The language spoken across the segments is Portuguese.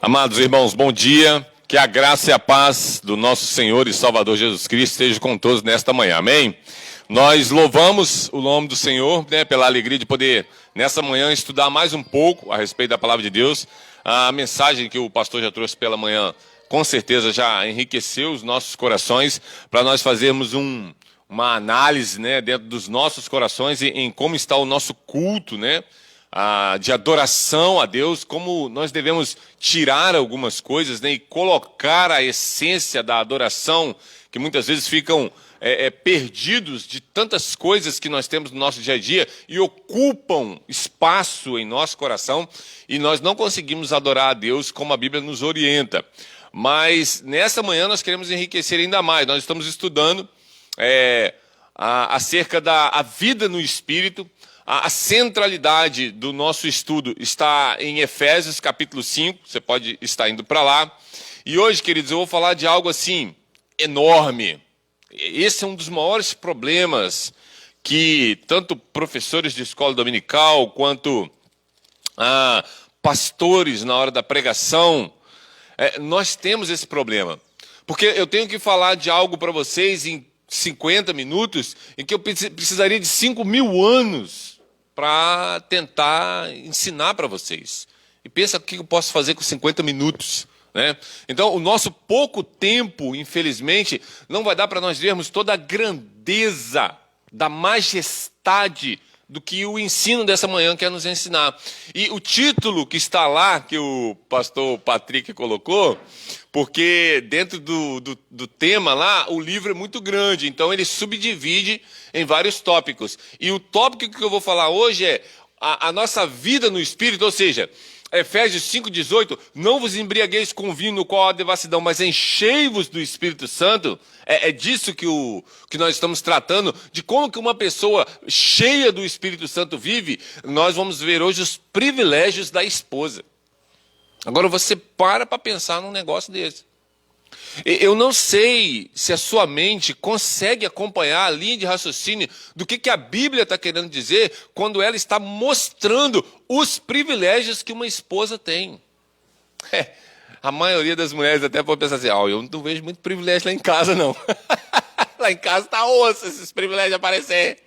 Amados irmãos, bom dia. Que a graça e a paz do nosso Senhor e Salvador Jesus Cristo esteja com todos nesta manhã. Amém? Nós louvamos o nome do Senhor, pela alegria de poder, nessa manhã, estudar mais um pouco a respeito da palavra de Deus. A mensagem que o pastor já trouxe pela manhã, com certeza já enriqueceu os nossos corações, para nós fazermos uma análise, dentro dos nossos corações em como está o nosso culto, de adoração a Deus, como nós devemos tirar algumas coisas, e colocar a essência da adoração, que muitas vezes ficam perdidos de tantas coisas que nós temos no nosso dia a dia e ocupam espaço em nosso coração, e nós não conseguimos adorar a Deus como a Bíblia nos orienta. Mas nessa manhã nós queremos enriquecer ainda mais. Nós estamos estudando acerca da vida no Espírito. A centralidade do nosso estudo está em Efésios capítulo 5, você pode estar indo para lá. E hoje, queridos, eu vou falar de algo assim, enorme. Esse é um dos maiores problemas que tanto professores de escola dominical, quanto pastores na hora da pregação, nós temos esse problema. Porque eu tenho que falar de algo para vocês em 50 minutos, em que eu precisaria de 5.000 anos para tentar ensinar para vocês. E pensa o que eu posso fazer com 50 minutos. Então, o nosso pouco tempo, infelizmente, não vai dar para nós vermos toda a grandeza da majestade do que o ensino dessa manhã quer nos ensinar. E o título que está lá, que o pastor Patrick colocou, porque dentro do tema lá, o livro é muito grande, então ele subdivide em vários tópicos. E o tópico que eu vou falar hoje é a nossa vida no Espírito, ou seja, Efésios 5,18, não vos embriagueis com vinho no qual há devassidão, mas enchei-vos do Espírito Santo. É disso que nós estamos tratando, de como que uma pessoa cheia do Espírito Santo vive. Nós vamos ver hoje os privilégios da esposa. Agora você para pensar num negócio desse. Eu não sei se a sua mente consegue acompanhar a linha de raciocínio do que a Bíblia está querendo dizer quando ela está mostrando os privilégios que uma esposa tem. A maioria das mulheres até pode pensar assim, eu não vejo muito privilégio lá em casa, não. Lá em casa está osso esses privilégios aparecer.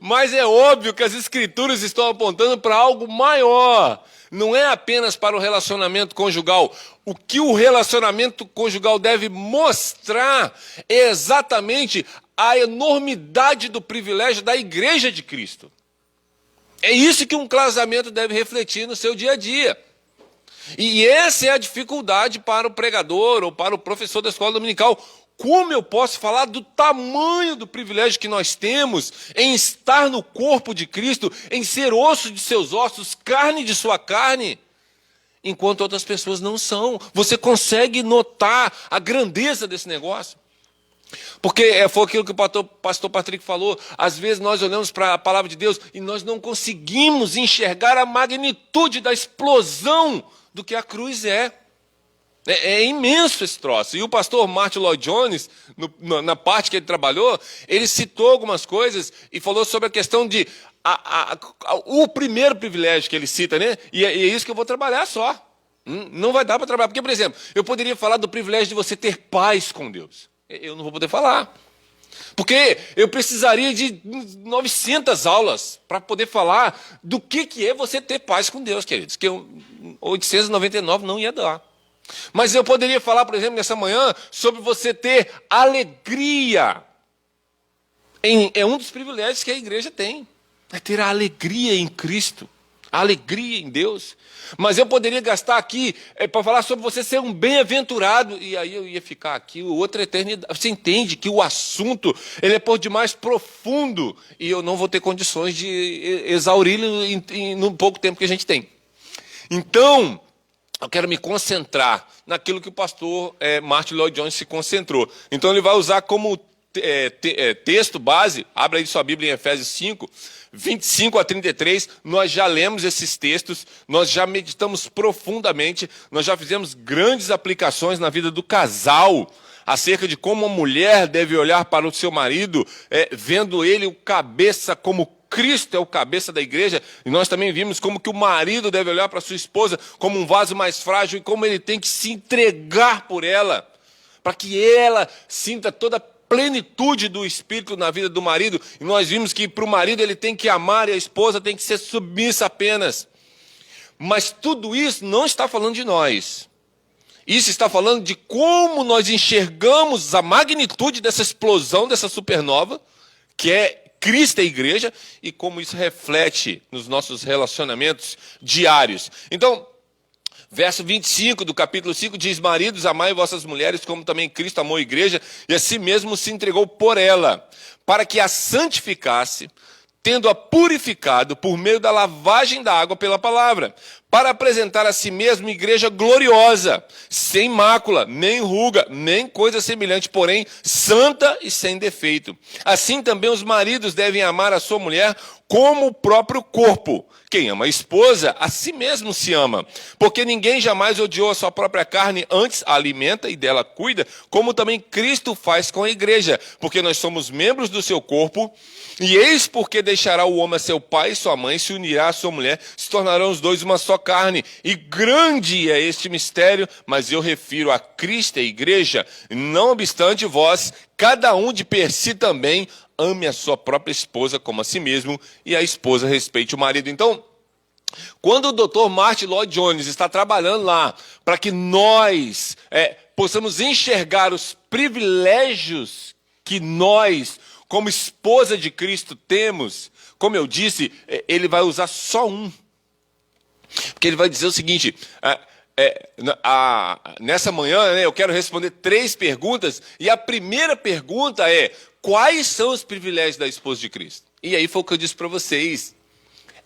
Mas é óbvio que as Escrituras estão apontando para algo maior. Não é apenas para o relacionamento conjugal. O que o relacionamento conjugal deve mostrar é exatamente a enormidade do privilégio da Igreja de Cristo. É isso que um casamento deve refletir no seu dia a dia. E essa é a dificuldade para o pregador ou para o professor da escola dominical. Como eu posso falar do tamanho do privilégio que nós temos em estar no corpo de Cristo, em ser osso de seus ossos, carne de sua carne, enquanto outras pessoas não são? Você consegue notar a grandeza desse negócio? Porque foi aquilo que o pastor Patrick falou, às vezes nós olhamos para a palavra de Deus e nós não conseguimos enxergar a magnitude da explosão do que a cruz é. É imenso esse troço. E o pastor Martin Lloyd-Jones, na parte que ele trabalhou, ele citou algumas coisas e falou sobre a questão de o primeiro privilégio que ele cita, E é isso que eu vou trabalhar só. Não vai dar para trabalhar. Porque, por exemplo, eu poderia falar do privilégio de você ter paz com Deus. Eu não vou poder falar. Porque eu precisaria de 900 aulas para poder falar do que é você ter paz com Deus, queridos. Que 899 não ia dar. Mas eu poderia falar, por exemplo, nessa manhã, sobre você ter alegria. É um dos privilégios que a igreja tem. É ter a alegria em Cristo. A alegria em Deus. Mas eu poderia gastar aqui para falar sobre você ser um bem-aventurado. E aí eu ia ficar aqui outra eternidade. Você entende que o assunto ele é por demais profundo. E eu não vou ter condições de exauri-lo no pouco tempo que a gente tem. Então, eu quero me concentrar naquilo que o pastor Martin Lloyd-Jones se concentrou. Então ele vai usar como texto base, abre aí sua Bíblia em Efésios 5, 25 a 33, nós já lemos esses textos, nós já meditamos profundamente, nós já fizemos grandes aplicações na vida do casal, acerca de como a mulher deve olhar para o seu marido, vendo ele o cabeça como Cristo é o cabeça da igreja, e nós também vimos como que o marido deve olhar para sua esposa como um vaso mais frágil e como ele tem que se entregar por ela, para que ela sinta toda a plenitude do Espírito na vida do marido. E nós vimos que para o marido ele tem que amar e a esposa tem que ser submissa apenas. Mas tudo isso não está falando de nós. Isso está falando de como nós enxergamos a magnitude dessa explosão, dessa supernova, que é Cristo e a igreja, e como isso reflete nos nossos relacionamentos diários. Então, verso 25 do capítulo 5 diz: maridos, amai vossas mulheres, como também Cristo amou a igreja, e a si mesmo se entregou por ela, para que a santificasse, tendo-a purificado por meio da lavagem da água pela palavra, para apresentar a si mesmo igreja gloriosa, sem mácula, nem ruga, nem coisa semelhante, porém santa e sem defeito. Assim também os maridos devem amar a sua mulher como o próprio corpo. Quem ama a esposa, a si mesmo se ama, porque ninguém jamais odiou a sua própria carne, antes a alimenta e dela cuida, como também Cristo faz com a igreja, porque nós somos membros do seu corpo. E eis porque deixará o homem a seu pai e sua mãe, se unirá à sua mulher, se tornarão os dois uma só carne. E grande é este mistério, mas eu refiro a Cristo e a igreja. Não obstante vós, cada um de per si também, ame a sua própria esposa como a si mesmo, e a esposa respeite o marido. Então, quando o Dr. Martyn Lloyd-Jones está trabalhando lá para que nós possamos enxergar os privilégios que nós, como esposa de Cristo, temos, como eu disse, ele vai usar só um. Porque ele vai dizer o seguinte: nessa manhã, eu quero responder 3 perguntas, e a primeira pergunta é: quais são os privilégios da esposa de Cristo? E aí foi o que eu disse para vocês.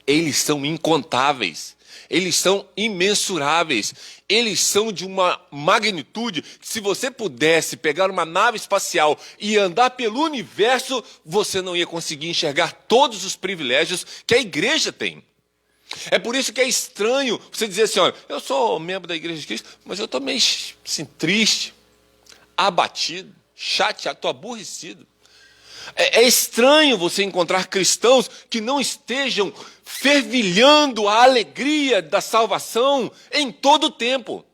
Eles são incontáveis, eles são imensuráveis, eles são de uma magnitude que, se você pudesse pegar uma nave espacial e andar pelo universo, você não ia conseguir enxergar todos os privilégios que a igreja tem. É por isso que é estranho você dizer assim: olha, eu sou membro da Igreja de Cristo, mas eu estou meio assim, triste, abatido, chateado, estou aborrecido. É estranho você encontrar cristãos que não estejam fervilhando a alegria da salvação em todo o tempo,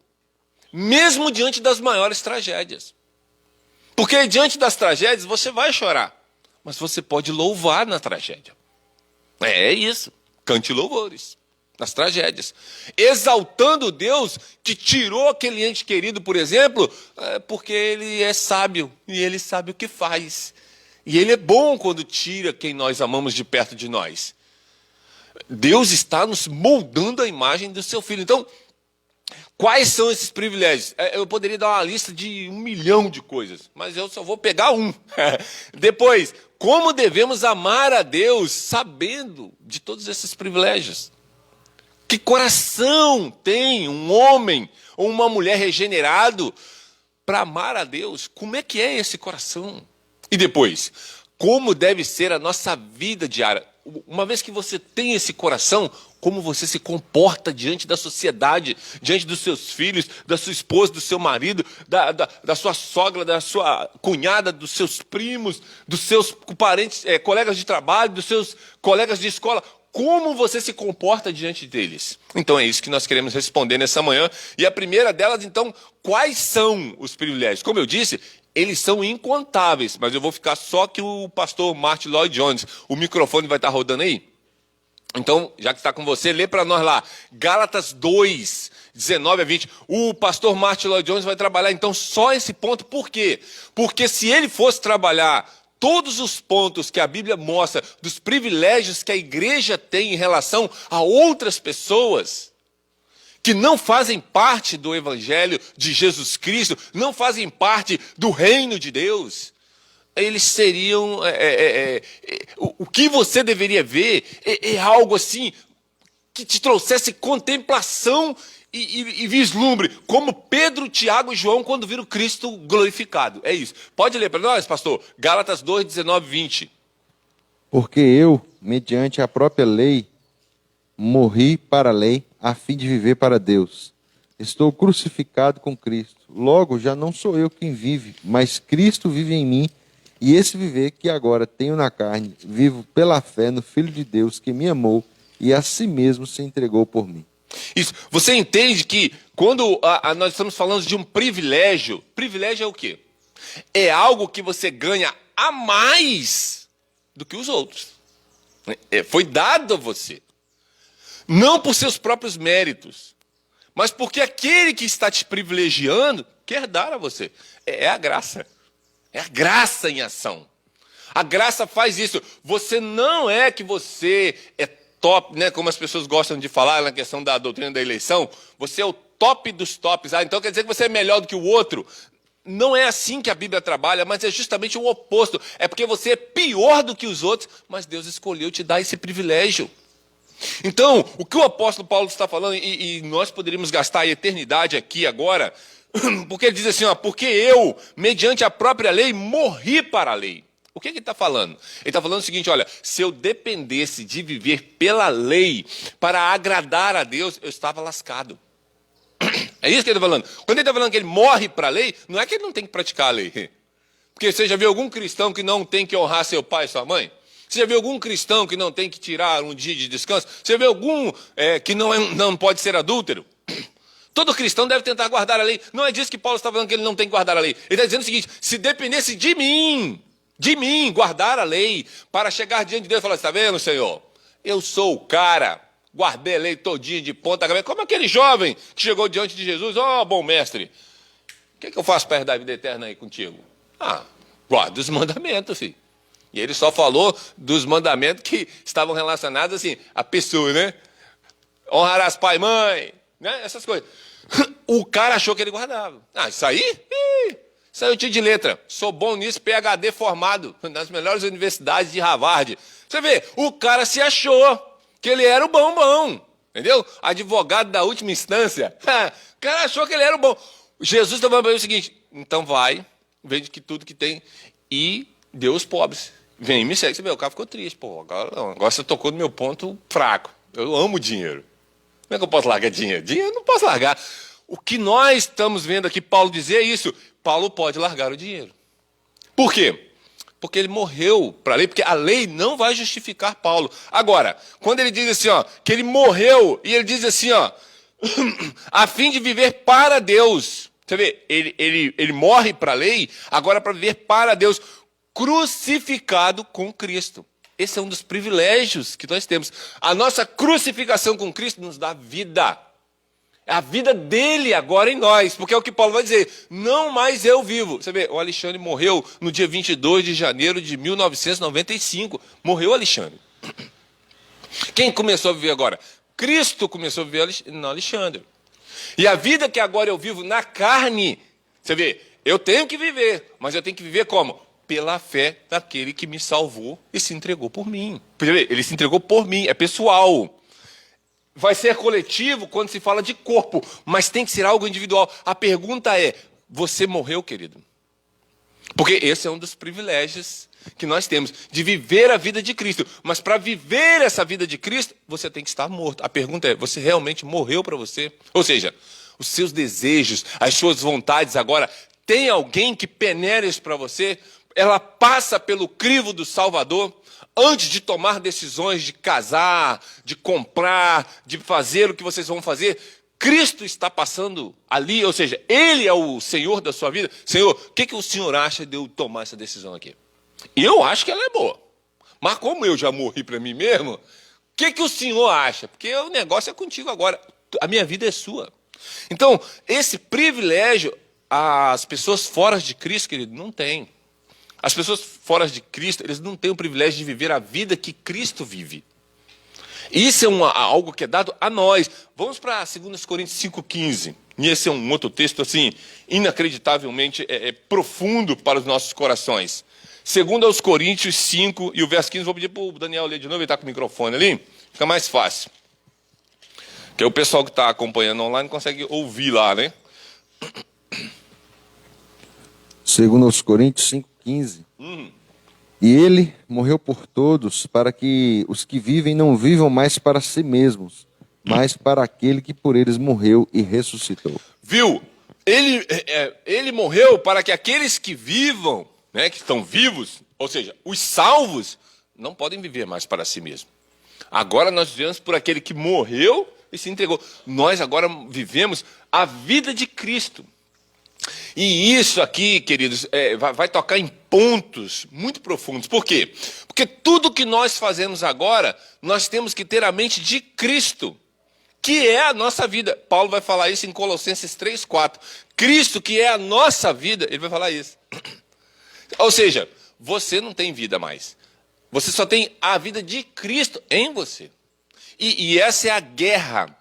mesmo diante das maiores tragédias. Porque diante das tragédias você vai chorar, mas você pode louvar na tragédia. É isso, cante louvores nas tragédias, exaltando Deus que tirou aquele ente querido, por exemplo, porque ele é sábio e ele sabe o que faz. E ele é bom quando tira quem nós amamos de perto de nós. Deus está nos moldando a imagem do seu Filho. Então, quais são esses privilégios? Eu poderia dar uma lista de 1 milhão de coisas, mas eu só vou pegar um. Depois, como devemos amar a Deus sabendo de todos esses privilégios? Que coração tem um homem ou uma mulher regenerado para amar a Deus? Como é que é esse coração? E depois, como deve ser a nossa vida diária? Uma vez que você tem esse coração, como você se comporta diante da sociedade, diante dos seus filhos, da sua esposa, do seu marido, da sua sogra, da sua cunhada, dos seus primos, dos seus parentes, colegas de trabalho, dos seus colegas de escola. Como você se comporta diante deles? Então é isso que nós queremos responder nessa manhã. E a primeira delas, então, quais são os privilégios? Como eu disse, eles são incontáveis, mas eu vou ficar só que o pastor Martyn Lloyd-Jones. O microfone vai estar rodando aí? Então, já que está com você, lê para nós lá, Gálatas 2, 19 a 20. O pastor Martyn Lloyd-Jones vai trabalhar então só esse ponto. Por quê? Porque se ele fosse trabalhar todos os pontos que a Bíblia mostra dos privilégios que a igreja tem em relação a outras pessoas que não fazem parte do Evangelho de Jesus Cristo, não fazem parte do reino de Deus, eles seriam... o que você deveria ver é algo assim que te trouxesse contemplação e vislumbre, como Pedro, Tiago e João quando viram Cristo glorificado. É isso. Pode ler para nós, pastor? Gálatas 2, 19 e 20. Porque eu, mediante a própria lei, morri para a lei, a fim de viver para Deus. Estou crucificado com Cristo. Logo, já não sou eu quem vive, mas Cristo vive em mim. E esse viver que agora tenho na carne, vivo pela fé no Filho de Deus que me amou e a si mesmo se entregou por mim. Isso. Você entende que quando nós estamos falando de um privilégio, privilégio é o quê? É algo que você ganha a mais do que os outros. Foi dado a você. Não por seus próprios méritos, mas porque aquele que está te privilegiando quer dar a você. É a graça. É a graça em ação. A graça faz isso. Você não é que você é top, né? Como as pessoas gostam de falar na questão da doutrina da eleição. Você é o top dos tops. Então quer dizer que você é melhor do que o outro. Não é assim que a Bíblia trabalha, mas é justamente o oposto. É porque você é pior do que os outros, mas Deus escolheu te dar esse privilégio. Então, o que o apóstolo Paulo está falando, e nós poderíamos gastar a eternidade aqui agora, porque ele diz assim, ó, porque eu, mediante a própria lei, morri para a lei. O que ele está falando? Ele está falando o seguinte, olha, se eu dependesse de viver pela lei para agradar a Deus, eu estava lascado. É isso que ele está falando. Quando ele está falando que ele morre para a lei, não é que ele não tem que praticar a lei. Porque você já viu algum cristão que não tem que honrar seu pai e sua mãe? Você já viu algum cristão que não tem que tirar um dia de descanso? Você já viu algum que não pode ser adúltero? Todo cristão deve tentar guardar a lei. Não é disso que Paulo está falando que ele não tem que guardar a lei. Ele está dizendo o seguinte, se dependesse de mim, guardar a lei, para chegar diante de Deus e falar, está vendo, Senhor? Eu sou o cara, guardei a lei todinha de ponta a cabeça, como aquele jovem que chegou diante de Jesus, bom mestre, o que eu faço para herdar a vida eterna aí contigo? Guarda os mandamentos, filho. E ele só falou dos mandamentos que estavam relacionados assim, à pessoa, né? Honrarás pai e mãe, né? Essas coisas. O cara achou que ele guardava. Isso aí? Isso aí eu tiro de letra. Sou bom nisso, PhD formado nas melhores universidades de Harvard. Você vê, o cara se achou que ele era o bom, entendeu? Advogado da última instância. O cara achou que ele era o bom. Jesus está falando para ele o seguinte, então vai, vende que tudo que tem e dê aos pobres. Vem e me segue. Você vê, o cara ficou triste. Agora você tocou no meu ponto fraco. Eu amo dinheiro. Como é que eu posso largar dinheiro? Dinheiro eu não posso largar. O que nós estamos vendo aqui Paulo dizer é isso. Paulo pode largar o dinheiro. Por quê? Porque ele morreu para a lei, porque a lei não vai justificar Paulo. Agora, quando ele diz assim, que ele morreu, e ele diz assim, a fim de viver para Deus. Você vê, ele morre para a lei, agora para viver para Deus, crucificado com Cristo. Esse é um dos privilégios que nós temos. A nossa crucificação com Cristo nos dá vida. É a vida dele agora em nós, porque é o que Paulo vai dizer, não mais eu vivo. Você vê, o Alexandre morreu no dia 22 de janeiro de 1995. Morreu o Alexandre. Quem começou a viver agora? Cristo começou a viver no Alexandre. E a vida que agora eu vivo na carne, você vê, eu tenho que viver, mas eu tenho que viver como? Pela fé daquele que me salvou e se entregou por mim. Ele se entregou por mim, é pessoal. Vai ser coletivo quando se fala de corpo, mas tem que ser algo individual. A pergunta é, você morreu, querido? Porque esse é um dos privilégios que nós temos, de viver a vida de Cristo. Mas para viver essa vida de Cristo, você tem que estar morto. A pergunta é, você realmente morreu para você? Ou seja, os seus desejos, as suas vontades agora, tem alguém que peneira isso para você? Ela passa pelo crivo do Salvador? Antes de tomar decisões de casar, de comprar, de fazer o que vocês vão fazer, Cristo está passando ali, ou seja, Ele é o Senhor da sua vida. Senhor, o que o Senhor acha de eu tomar essa decisão aqui? Eu acho que ela é boa. Mas como eu já morri para mim mesmo, o que o Senhor acha? Porque o negócio é contigo agora. A minha vida é sua. Então, esse privilégio, as pessoas fora de Cristo, querido, não têm. As pessoas fora de Cristo, eles não têm o privilégio de viver a vida que Cristo vive. Isso é algo que é dado a nós. Vamos para 2 Coríntios 5,15. E esse é um outro texto, assim, inacreditavelmente profundo para os nossos corações. 2 Coríntios 5 e o verso 15, vou pedir para o Daniel ler de novo, ele está com o microfone ali, fica mais fácil. Porque o pessoal que está acompanhando online consegue ouvir lá, né? 2 Coríntios 5,15. E ele morreu por todos, para que os que vivem não vivam mais para si mesmos, mas para aquele que por eles morreu e ressuscitou. Viu? Ele morreu para que aqueles que vivam, né, que estão vivos, ou seja, os salvos, não podem viver mais para si mesmos. Agora nós vivemos por aquele que morreu e se entregou. Nós agora vivemos a vida de Cristo. E isso aqui, queridos, vai tocar em pontos muito profundos. Por quê? Porque tudo que nós fazemos agora, nós temos que ter a mente de Cristo, que é a nossa vida. Paulo vai falar isso em Colossenses 3:4. Cristo, que é a nossa vida, ele vai falar isso. Ou seja, você não tem vida mais. Você só tem a vida de Cristo em você. E essa é a guerra.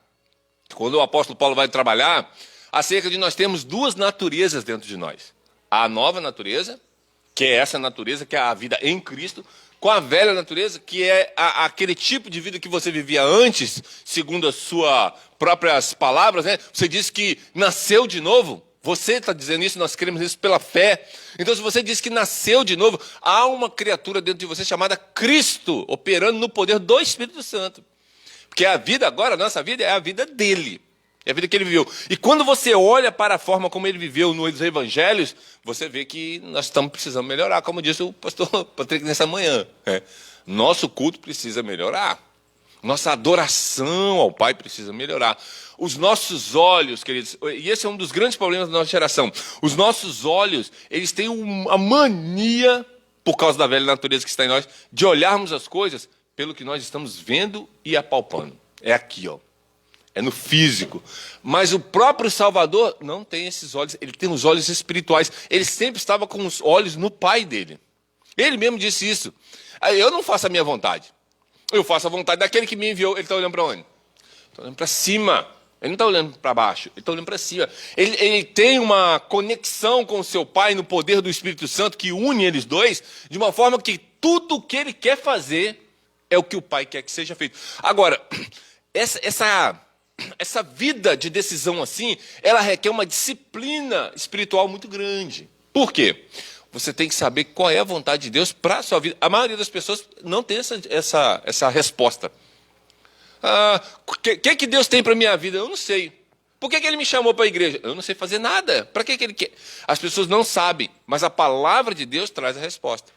Quando o apóstolo Paulo vai trabalhar acerca de nós termos duas naturezas dentro de nós. A nova natureza, que é essa natureza, que é a vida em Cristo, com a velha natureza, que é aquele tipo de vida que você vivia antes, segundo as suas próprias palavras, né? Você disse que nasceu de novo. Você está dizendo isso, nós queremos isso pela fé. Então, se você diz que nasceu de novo, há uma criatura dentro de você chamada Cristo, operando no poder do Espírito Santo. Porque a vida agora, a nossa vida, é a vida dele. É a vida que ele viveu. E quando você olha para a forma como ele viveu nos evangelhos, você vê que nós estamos precisando melhorar, como disse o pastor Patrick nessa manhã. Nosso culto precisa melhorar. Nossa adoração ao Pai precisa melhorar. Os nossos olhos, queridos, e esse é um dos grandes problemas da nossa geração. Os nossos olhos, eles têm uma mania, por causa da velha natureza que está em nós, de olharmos as coisas pelo que nós estamos vendo e apalpando. É aqui, ó. É no físico. Mas o próprio Salvador não tem esses olhos, ele tem os olhos espirituais. Ele sempre estava com os olhos no Pai dele. Ele mesmo disse isso. Eu não faço a minha vontade. Eu faço a vontade daquele que me enviou. Ele está olhando para onde? Está olhando para cima. Ele não está olhando para baixo. Ele está olhando para cima. Ele tem uma conexão com o seu Pai no poder do Espírito Santo que une eles dois, de uma forma que tudo o que ele quer fazer é o que o Pai quer que seja feito. Agora, essa vida de decisão assim, ela requer uma disciplina espiritual muito grande. Por quê? Você tem que saber qual é a vontade de Deus para a sua vida. A maioria das pessoas não tem essa resposta. O que Deus tem para a minha vida? Eu não sei. Por que ele me chamou para a igreja? Eu não sei fazer nada. Para que ele quer? As pessoas não sabem, mas a palavra de Deus traz a resposta.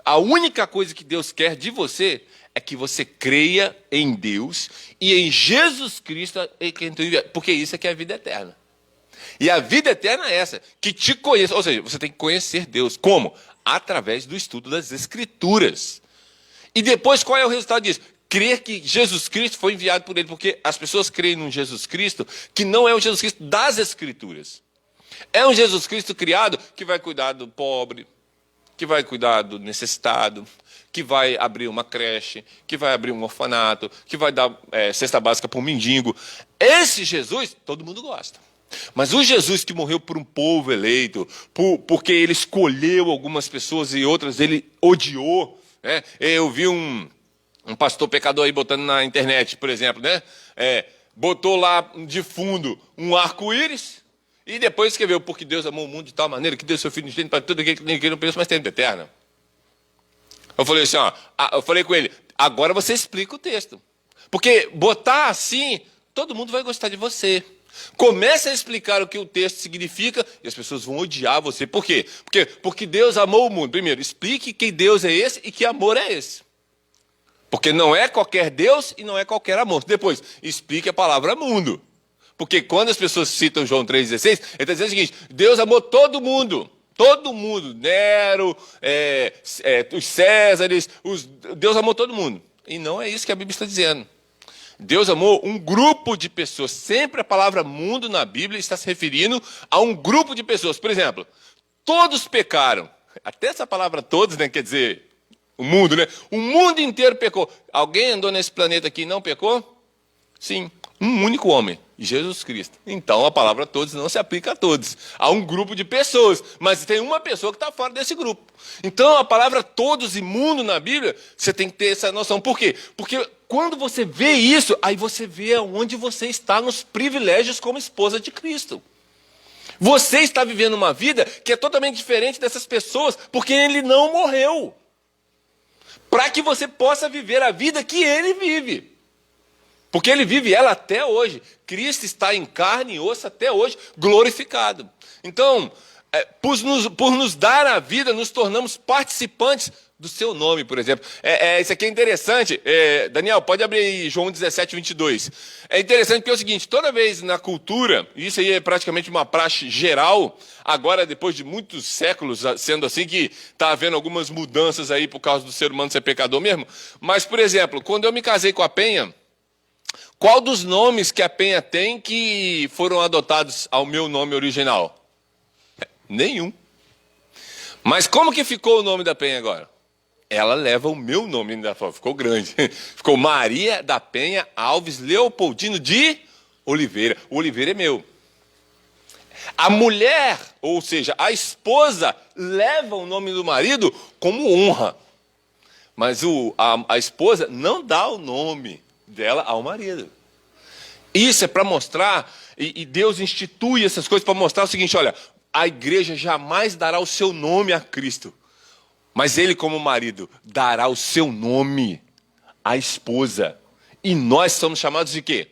A única coisa que Deus quer de você é que você creia em Deus e em Jesus Cristo, porque isso é que é a vida eterna. E a vida eterna é essa, que te conheça, ou seja, você tem que conhecer Deus. Como? Através do estudo das Escrituras. E depois, qual é o resultado disso? Crer que Jesus Cristo foi enviado por ele, porque as pessoas creem num Jesus Cristo que não é o Jesus Cristo das Escrituras. É um Jesus Cristo criado que vai cuidar do pobre, que vai cuidar do necessitado, que vai abrir uma creche, que vai abrir um orfanato, que vai dar cesta básica para um mendigo. Esse Jesus, todo mundo gosta. Mas o Jesus que morreu por um povo eleito, porque ele escolheu algumas pessoas e outras ele odiou. Né? Eu vi um pastor pecador aí botando na internet, por exemplo, né? Botou lá de fundo um arco-íris e depois escreveu, porque Deus amou o mundo de tal maneira que deu seu Filho unigênito para todo aquele que ninguém não pensa, mas tem vida eterna. Eu falei assim, eu falei com ele, agora você explica o texto. Porque botar assim, todo mundo vai gostar de você. Comece a explicar o que o texto significa e as pessoas vão odiar você. Por quê? Porque Deus amou o mundo. Primeiro, explique que Deus é esse e que amor é esse. Porque não é qualquer Deus e não é qualquer amor. Depois, explique a palavra mundo. Porque quando as pessoas citam João 3,16, ele está dizendo o seguinte, Deus amou todo mundo. Todo mundo, Nero, os Césares, Deus amou todo mundo. E não é isso que a Bíblia está dizendo. Deus amou um grupo de pessoas. Sempre a palavra mundo na Bíblia está se referindo a um grupo de pessoas. Por exemplo, todos pecaram. Até essa palavra todos, né, quer dizer, o mundo, né? O mundo inteiro pecou. Alguém andou nesse planeta aqui e não pecou? Sim, um único homem, Jesus Cristo. Então a palavra todos não se aplica a todos. Há um grupo de pessoas, mas tem uma pessoa que está fora desse grupo. Então a palavra todos e mundo na Bíblia, você tem que ter essa noção. Por quê? Porque quando você vê isso, aí você vê onde você está nos privilégios como esposa de Cristo. Você está vivendo uma vida que é totalmente diferente dessas pessoas, porque ele não morreu. Para que você possa viver a vida que ele vive. Porque ele vive ela até hoje. Cristo está em carne e osso até hoje, glorificado. Então, por nos dar a vida, nos tornamos participantes do seu nome, por exemplo. Isso aqui é interessante. Daniel, pode abrir aí João 17, 22. É interessante porque é o seguinte, toda vez na cultura, e isso aí é praticamente uma praxe geral, agora depois de muitos séculos sendo assim, que está havendo algumas mudanças aí por causa do ser humano ser pecador mesmo, mas, por exemplo, quando eu me casei com a Penha, qual dos nomes que a Penha tem que foram adotados ao meu nome original? Nenhum. Mas como que ficou o nome da Penha agora? Ela leva o meu nome, ainda ficou grande. Ficou Maria da Penha Alves Leopoldino de Oliveira. O Oliveira é meu. A mulher, ou seja, a esposa, leva o nome do marido como honra. Mas a esposa não dá o nome dela ao marido. Isso é para mostrar, e Deus institui essas coisas para mostrar o seguinte, olha, a igreja jamais dará o seu nome a Cristo, mas ele, como marido, dará o seu nome à esposa. E nós somos chamados de quê?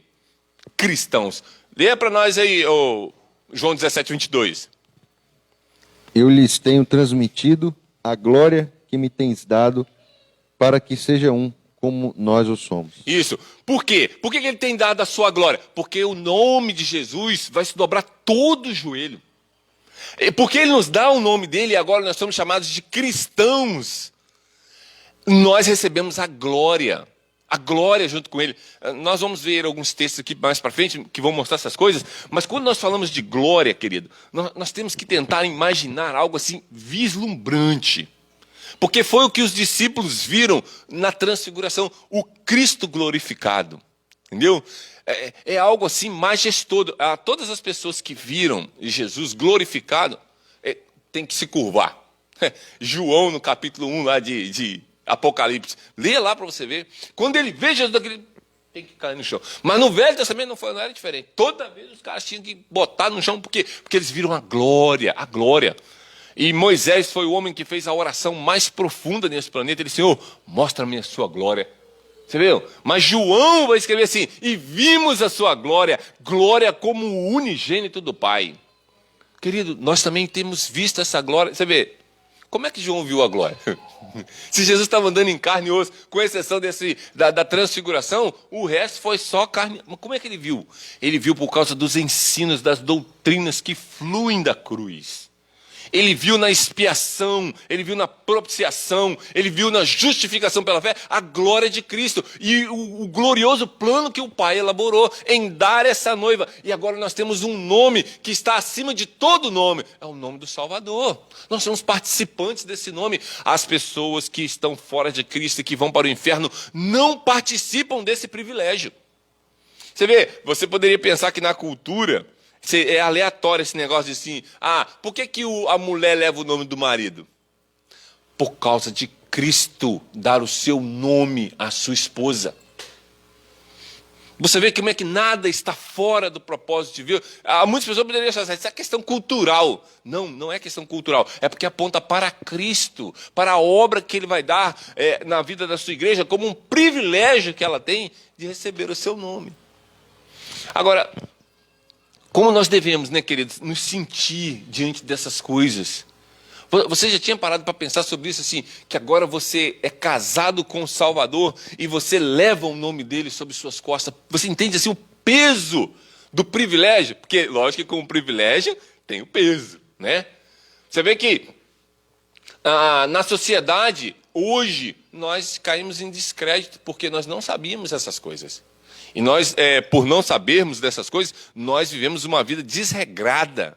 Cristãos. Leia para nós aí, João 17, 22. Eu lhes tenho transmitido a glória que me tens dado, para que seja um, como nós o somos. Isso. Por quê? Por que ele tem dado a sua glória? Porque o nome de Jesus vai se dobrar todo o joelho. Porque ele nos dá o nome dele e agora nós somos chamados de cristãos. Nós recebemos a glória junto com ele. Nós vamos ver alguns textos aqui mais para frente que vão mostrar essas coisas, mas quando nós falamos de glória, querido, nós temos que tentar imaginar algo assim vislumbrante. Porque foi o que os discípulos viram na transfiguração, o Cristo glorificado. Entendeu? É algo assim majestoso. Todas as pessoas que viram Jesus glorificado tem que se curvar. João, no capítulo 1 lá de Apocalipse. Lê lá para você ver. Quando ele vê Jesus daquele, tem que cair no chão. Mas no Velho Testamento não era diferente. Toda vez os caras tinham que botar no chão. Porque eles viram a glória, a glória. E Moisés foi o homem que fez a oração mais profunda nesse planeta. Ele disse, Senhor, mostra-me a sua glória. Você viu? Mas João vai escrever assim, e vimos a sua glória, glória como o unigênito do Pai. Querido, nós também temos visto essa glória. Você vê, como é que João viu a glória? Se Jesus estava andando em carne e osso, com exceção da transfiguração, o resto foi só carne. Mas como é que ele viu? Ele viu por causa dos ensinos, das doutrinas que fluem da cruz. Ele viu na expiação, ele viu na propiciação, ele viu na justificação pela fé a glória de Cristo e o glorioso plano que o Pai elaborou em dar essa noiva. E agora nós temos um nome que está acima de todo nome, é o nome do Salvador. Nós somos participantes desse nome. As pessoas que estão fora de Cristo e que vão para o inferno não participam desse privilégio. Você vê, você poderia pensar que na cultura é aleatório esse negócio de assim, por que a mulher leva o nome do marido? Por causa de Cristo dar o seu nome à sua esposa. Você vê como é que nada está fora do propósito de Deus. Muitas pessoas poderiam achar, isso é questão cultural. Não, não é questão cultural. É porque aponta para Cristo, para a obra que Ele vai dar na vida da sua igreja, como um privilégio que ela tem de receber o seu nome. Agora, como nós devemos, né, queridos, nos sentir diante dessas coisas? Você já tinha parado para pensar sobre isso, assim, que agora você é casado com o Salvador e você leva o nome dele sobre suas costas. Você entende, assim, o peso do privilégio? Porque, lógico que com o privilégio tem o peso, né? Você vê que na sociedade, hoje, nós caímos em descrédito porque nós não sabíamos essas coisas. E nós, por não sabermos dessas coisas, nós vivemos uma vida desregrada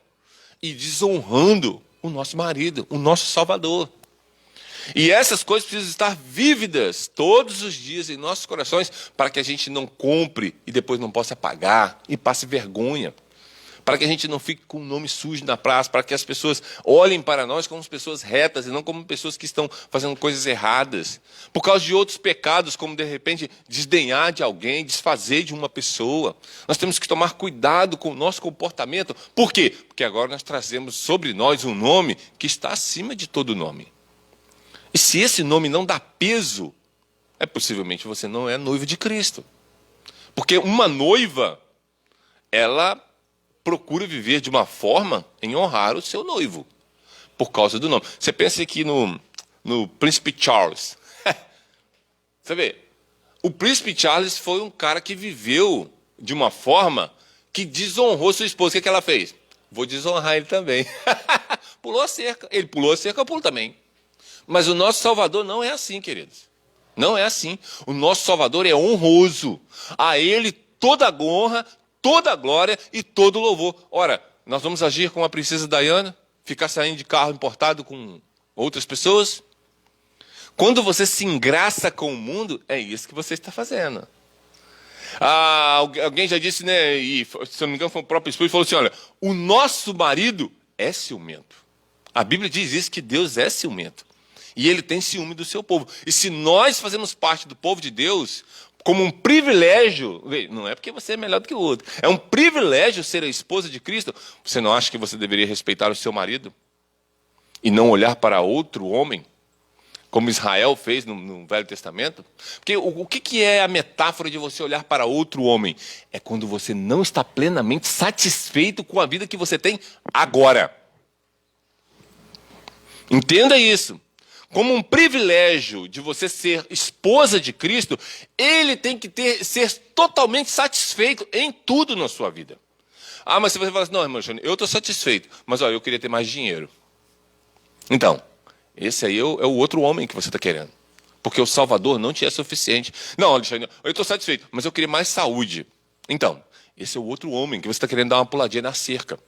e desonrando o nosso marido, o nosso Salvador. E essas coisas precisam estar vívidas todos os dias em nossos corações para que a gente não compre e depois não possa pagar e passe vergonha. Para que a gente não fique com o nome sujo na praça, para que as pessoas olhem para nós como pessoas retas e não como pessoas que estão fazendo coisas erradas. Por causa de outros pecados, como de repente desdenhar de alguém, desfazer de uma pessoa. Nós temos que tomar cuidado com o nosso comportamento. Por quê? Porque agora nós trazemos sobre nós um nome que está acima de todo nome. E se esse nome não dá peso, possivelmente você não é noivo de Cristo. Porque uma noiva, ela procure viver de uma forma em honrar o seu noivo, por causa do nome. Você pensa aqui no Príncipe Charles. Você vê, o Príncipe Charles foi um cara que viveu de uma forma que desonrou sua esposa. O que ela fez? Vou desonrar ele também. Pulou a cerca. Ele pulou a cerca, eu pulo também. Mas o nosso Salvador não é assim, queridos. Não é assim. O nosso Salvador é honroso. A ele toda a honra, toda a glória e todo o louvor. Ora, nós vamos agir como a princesa Diana? Ficar saindo de carro importado com outras pessoas? Quando você se engraça com o mundo, é isso que você está fazendo. Alguém já disse, né? E, se eu não me engano, foi o próprio Espírito que falou assim: olha, o nosso marido é ciumento. A Bíblia diz isso, que Deus é ciumento. E ele tem ciúme do seu povo. E se nós fazemos parte do povo de Deus, como um privilégio, não é porque você é melhor do que o outro, é um privilégio ser a esposa de Cristo, você não acha que você deveria respeitar o seu marido? E não olhar para outro homem? Como Israel fez no Velho Testamento? Porque o que é a metáfora de você olhar para outro homem? É quando você não está plenamente satisfeito com a vida que você tem agora. Entenda isso. Como um privilégio de você ser esposa de Cristo, ele tem que ser totalmente satisfeito em tudo na sua vida. Mas se você fala assim: não, irmão, eu estou satisfeito, mas olha, eu queria ter mais dinheiro. Então, esse aí é o outro homem que você está querendo. Porque o Salvador não te é suficiente. Não, Alexandre, eu estou satisfeito, mas eu queria mais saúde. Então, esse é o outro homem que você está querendo dar uma puladinha na cerca.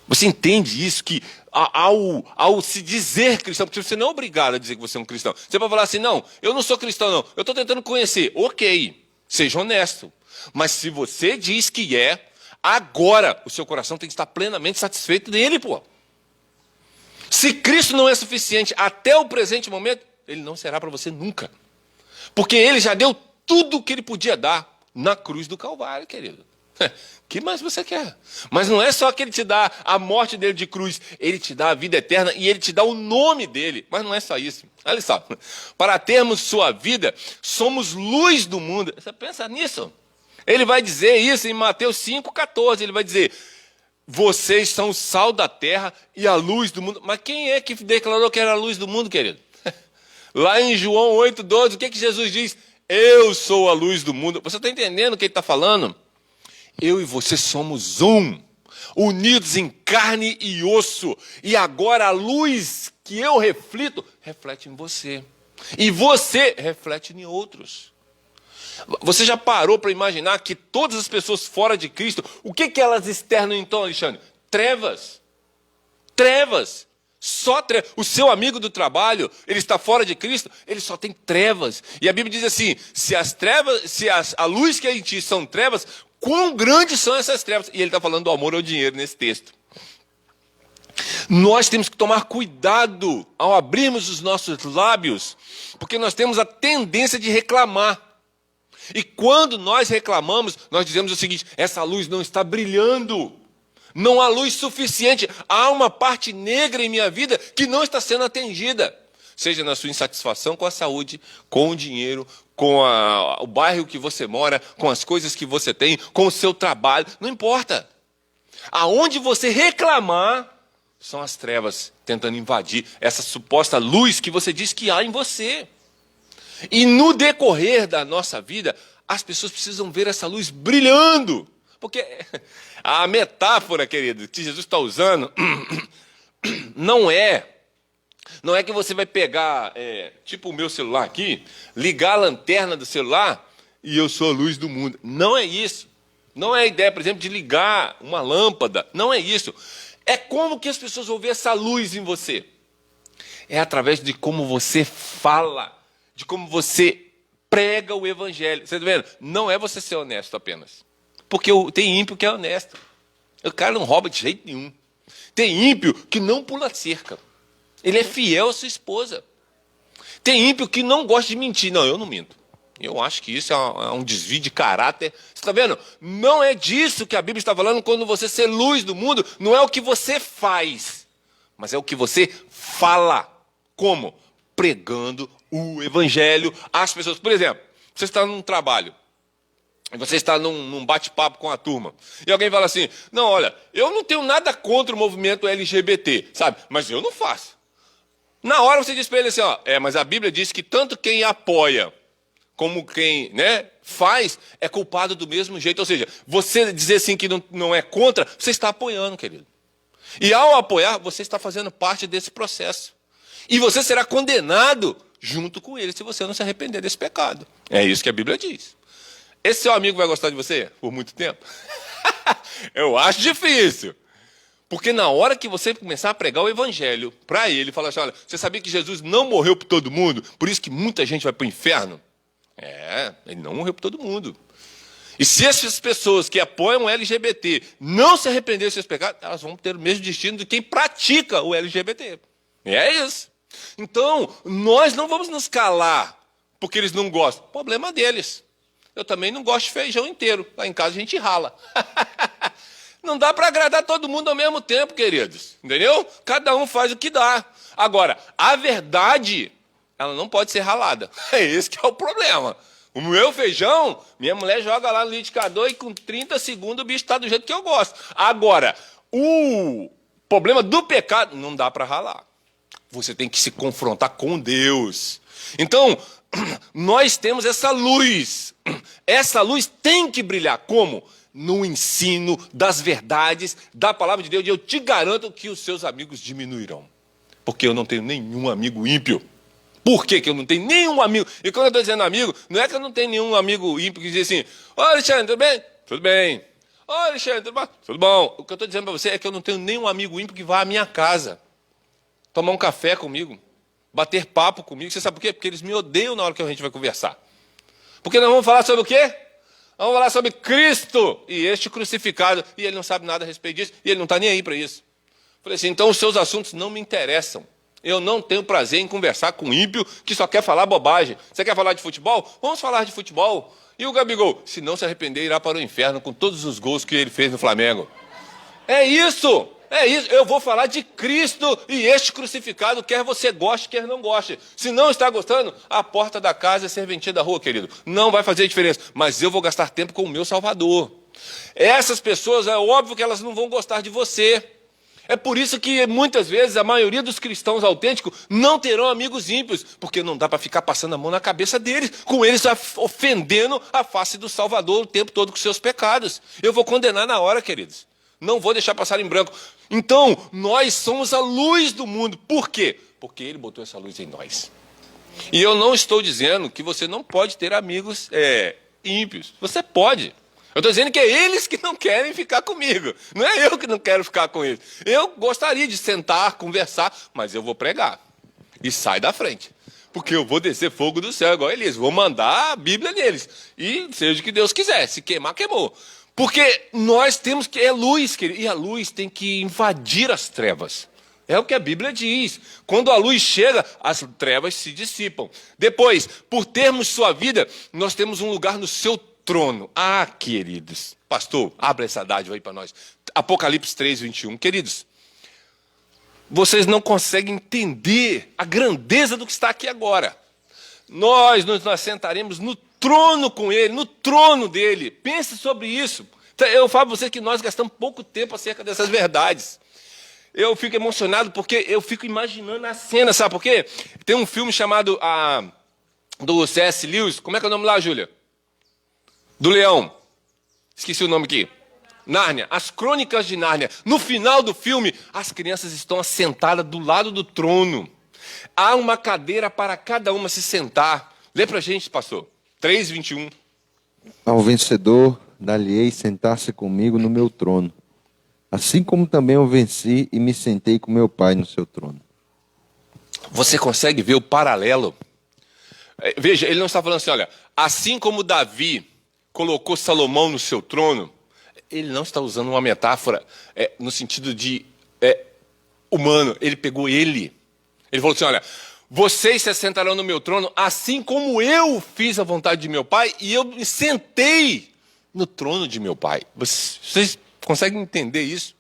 Você entende isso? Que ao se dizer cristão, porque você não é obrigado a dizer que você é um cristão. Você vai falar assim: não, eu não sou cristão, não. Eu estou tentando conhecer. Ok, seja honesto. Mas se você diz que é, agora o seu coração tem que estar plenamente satisfeito nele, pô. Se Cristo não é suficiente até o presente momento, ele não será para você nunca. Porque ele já deu tudo o que ele podia dar na cruz do Calvário, querido. O que mais você quer? Mas não é só que ele te dá a morte dele de cruz, ele te dá a vida eterna e ele te dá o nome dele. Mas não é só isso. Olha só, para termos sua vida, somos luz do mundo. Você pensa nisso? Ele vai dizer isso em Mateus 5,14. Ele vai dizer: vocês são o sal da terra e a luz do mundo. Mas quem é que declarou que era a luz do mundo, querido? Lá em João 8,12, o que Jesus diz? Eu sou a luz do mundo. Você está entendendo o que ele está falando? Eu e você somos um, unidos em carne e osso. E agora a luz que eu reflito, reflete em você. E você reflete em outros. Você já parou para imaginar que todas as pessoas fora de Cristo, o que elas externam então, Alexandre? Trevas. Trevas. Só trevas. O seu amigo do trabalho, ele está fora de Cristo, ele só tem trevas. E a Bíblia diz assim: se as trevas, a luz que é em ti são trevas, quão grandes são essas trevas? E ele está falando do amor ao dinheiro nesse texto. Nós temos que tomar cuidado ao abrirmos os nossos lábios, porque nós temos a tendência de reclamar. E quando nós reclamamos, nós dizemos o seguinte: essa luz não está brilhando. Não há luz suficiente. Há uma parte negra em minha vida que não está sendo atendida. Seja na sua insatisfação com a saúde, com o dinheiro, com o bairro que você mora, com as coisas que você tem, com o seu trabalho. Não importa. Aonde você reclamar, são as trevas tentando invadir essa suposta luz que você diz que há em você. E no decorrer da nossa vida, as pessoas precisam ver essa luz brilhando. Porque a metáfora, querido, que Jesus está usando, não é que você vai pegar, tipo o meu celular aqui, ligar a lanterna do celular e eu sou a luz do mundo. Não é isso. Não é a ideia, por exemplo, de ligar uma lâmpada. Não é isso. É como que as pessoas vão ver essa luz em você. É através de como você fala, de como você prega o evangelho. Você está vendo? Não é você ser honesto apenas. Porque tem ímpio que é honesto. O cara não rouba de jeito nenhum. Tem ímpio que não pula cerca. Ele é fiel à sua esposa. Tem ímpio que não gosta de mentir. Não, eu não minto. Eu acho que isso é um desvio de caráter. Você está vendo? Não é disso que a Bíblia está falando quando você ser luz do mundo. Não é o que você faz, mas é o que você fala. Como? Pregando o evangelho às pessoas. Por exemplo, você está num trabalho. Você está num bate-papo com a turma. E alguém fala assim, não, olha, eu não tenho nada contra o movimento LGBT, sabe? Mas eu não faço. Na hora você diz para ele assim, ó, mas a Bíblia diz que tanto quem apoia como quem, né, faz é culpado do mesmo jeito. Ou seja, você dizer assim que não é contra, você está apoiando, querido. E ao apoiar, você está fazendo parte desse processo. E você será condenado junto com ele se você não se arrepender desse pecado. É isso que a Bíblia diz. Esse seu amigo vai gostar de você por muito tempo? Eu acho difícil. Porque na hora que você começar a pregar o evangelho para ele, falar assim, olha, você sabia que Jesus não morreu por todo mundo? Por isso que muita gente vai para o inferno? Ele não morreu por todo mundo. E se essas pessoas que apoiam o LGBT não se arrependerem dos seus pecados, elas vão ter o mesmo destino de quem pratica o LGBT. É isso. Então, nós não vamos nos calar porque eles não gostam. Problema deles. Eu também não gosto de feijão inteiro. Lá em casa a gente rala. Não dá para agradar todo mundo ao mesmo tempo, queridos. Entendeu? Cada um faz o que dá. Agora, a verdade, ela não pode ser ralada. É esse que é o problema. O meu feijão, minha mulher joga lá no liquidificador e com 30 segundos o bicho está do jeito que eu gosto. Agora, o problema do pecado não dá para ralar. Você tem que se confrontar com Deus. Então, nós temos essa luz. Essa luz tem que brilhar. Como? No ensino das verdades da palavra de Deus. E eu te garanto que os seus amigos diminuirão. Porque eu não tenho nenhum amigo ímpio. Por que eu não tenho nenhum amigo? E quando eu estou dizendo amigo, não é que eu não tenho nenhum amigo ímpio que diz assim, ô Alexandre, tudo bem? Tudo bem. Ô Alexandre, tudo bom? Tudo bom. O que eu estou dizendo para você é que eu não tenho nenhum amigo ímpio que vá à minha casa tomar um café comigo, bater papo comigo. Você sabe por quê? Porque eles me odeiam na hora que a gente vai conversar. Porque nós vamos falar sobre o quê? Vamos falar sobre Cristo e este crucificado. E ele não sabe nada a respeito disso, e ele não está nem aí para isso. Falei assim, então os seus assuntos não me interessam. Eu não tenho prazer em conversar com um ímpio que só quer falar bobagem. Você quer falar de futebol? Vamos falar de futebol. E o Gabigol? Se não se arrepender, irá para o inferno com todos os gols que ele fez no Flamengo. É isso. É isso. Eu vou falar de Cristo e este crucificado, quer você goste, quer não goste. Se não está gostando, a porta da casa é serventia da rua, querido. Não vai fazer diferença. Mas eu vou gastar tempo com o meu Salvador. Essas pessoas, é óbvio que elas não vão gostar de você. É por isso que, muitas vezes, a maioria dos cristãos autênticos não terão amigos ímpios, porque não dá para ficar passando a mão na cabeça deles, com eles ofendendo a face do Salvador o tempo todo com seus pecados. Eu vou condenar na hora, queridos. Não vou deixar passar em branco. Então, nós somos a luz do mundo. Por quê? Porque Ele botou essa luz em nós. E eu não estou dizendo que você não pode ter amigos ímpios. Você pode. Eu estou dizendo que é eles que não querem ficar comigo. Não é eu que não quero ficar com eles. Eu gostaria de sentar, conversar, mas eu vou pregar. E sai da frente. Porque eu vou descer fogo do céu, igual eles. Vou mandar a Bíblia neles. E seja o que Deus quiser. Se queimar, queimou. Porque nós temos que... É luz, querido. E a luz tem que invadir as trevas. É o que a Bíblia diz. Quando a luz chega, as trevas se dissipam. Depois, por termos sua vida, nós temos um lugar no seu trono. Ah, queridos. Pastor, abra essa dádiva aí para nós. Apocalipse 3, 21. Queridos, vocês não conseguem entender a grandeza do que está aqui agora. Nós nos assentaremos no trono com Ele, no trono dEle. Pense sobre isso. Eu falo para vocês que nós gastamos pouco tempo acerca dessas verdades. Eu fico emocionado porque eu fico imaginando a cena, sabe por quê? Tem um filme chamado do C.S. Lewis. Como é que é o nome lá, Júlia? Do leão. Esqueci o nome aqui. Nárnia. As Crônicas de Nárnia. No final do filme, as crianças estão assentadas do lado do trono. Há uma cadeira para cada uma se sentar. Lê pra gente, pastor. 3, 21. Ao vencedor, dar-lhe-ei sentar-se comigo no meu trono. Assim como também eu venci e me sentei com meu Pai no seu trono. Você consegue ver o paralelo? Veja, ele não está falando assim, olha, assim como Davi colocou Salomão no seu trono, ele não está usando uma metáfora no sentido de humano. Ele pegou ele. Ele falou assim, olha, vocês se assentarão no meu trono, assim como eu fiz a vontade de meu Pai, e eu me sentei no trono de meu Pai. Vocês conseguem entender isso?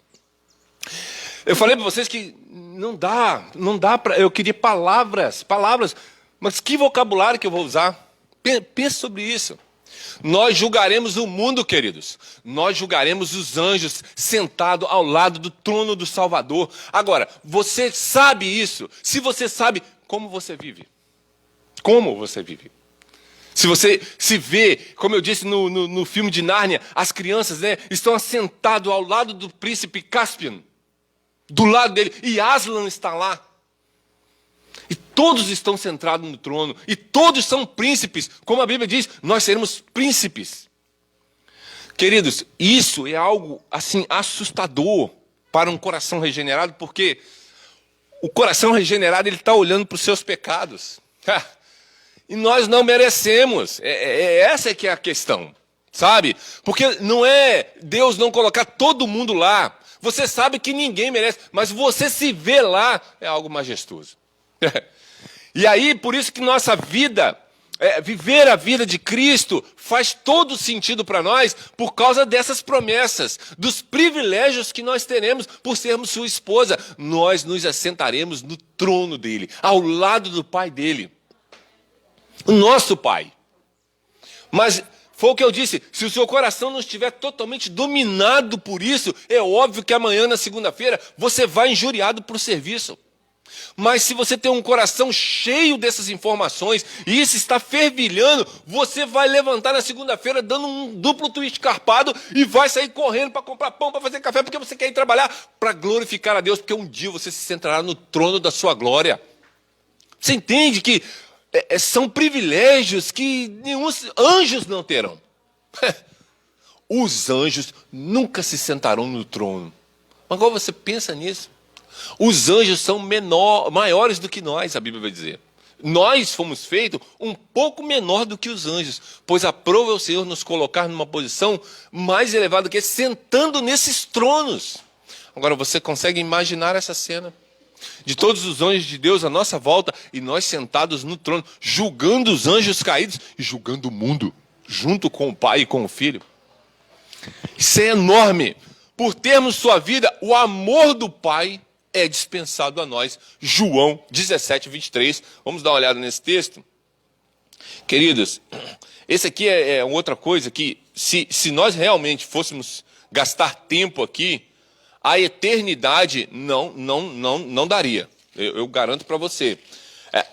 Eu falei para vocês que não dá para... Eu queria palavras, mas que vocabulário que eu vou usar? Pense sobre isso. Nós julgaremos o mundo, queridos. Nós julgaremos os anjos sentados ao lado do trono do Salvador. Agora, você sabe isso? Se você sabe, como você vive? Como você vive? Se você se vê, como eu disse no filme de Nárnia, as crianças, né, estão assentadas ao lado do príncipe Caspian, do lado dele, e Aslan está lá. E todos estão centrados no trono, e todos são príncipes. Como a Bíblia diz, nós seremos príncipes. Queridos, isso é algo assim assustador para um coração regenerado, porque o coração regenerado ele está olhando para os seus pecados. E nós não merecemos. Essa é que é a questão, sabe? Porque não é Deus não colocar todo mundo lá. Você sabe que ninguém merece, mas você se vê lá, é algo majestoso. E aí, por isso que nossa vida, viver a vida de Cristo, faz todo sentido para nós, por causa dessas promessas, dos privilégios que nós teremos por sermos sua esposa. Nós nos assentaremos no trono dele, ao lado do Pai dele. O nosso Pai. Mas foi o que eu disse, se o seu coração não estiver totalmente dominado por isso, é óbvio que amanhã, na segunda-feira, você vai injuriado por serviço. Mas se você tem um coração cheio dessas informações, e isso está fervilhando, você vai levantar na segunda-feira dando um duplo twist carpado e vai sair correndo para comprar pão, para fazer café, porque você quer ir trabalhar para glorificar a Deus, porque um dia você se sentará no trono da sua glória. Você entende que são privilégios que nenhum anjos não terão. Os anjos nunca se sentarão no trono. Mas agora você pensa nisso. Os anjos são maiores do que nós, a Bíblia vai dizer. Nós fomos feitos um pouco menor do que os anjos, pois aprova o Senhor nos colocar numa posição mais elevada que sentando nesses tronos. Agora você consegue imaginar essa cena? De todos os anjos de Deus à nossa volta, e nós sentados no trono, julgando os anjos caídos e julgando o mundo, junto com o Pai e com o Filho. Isso é enorme. Por termos sua vida, o amor do Pai é dispensado a nós. João 17, 23. Vamos dar uma olhada nesse texto. Queridos, esse aqui é outra coisa que, se nós realmente fôssemos gastar tempo aqui, a eternidade não daria. Eu garanto para você.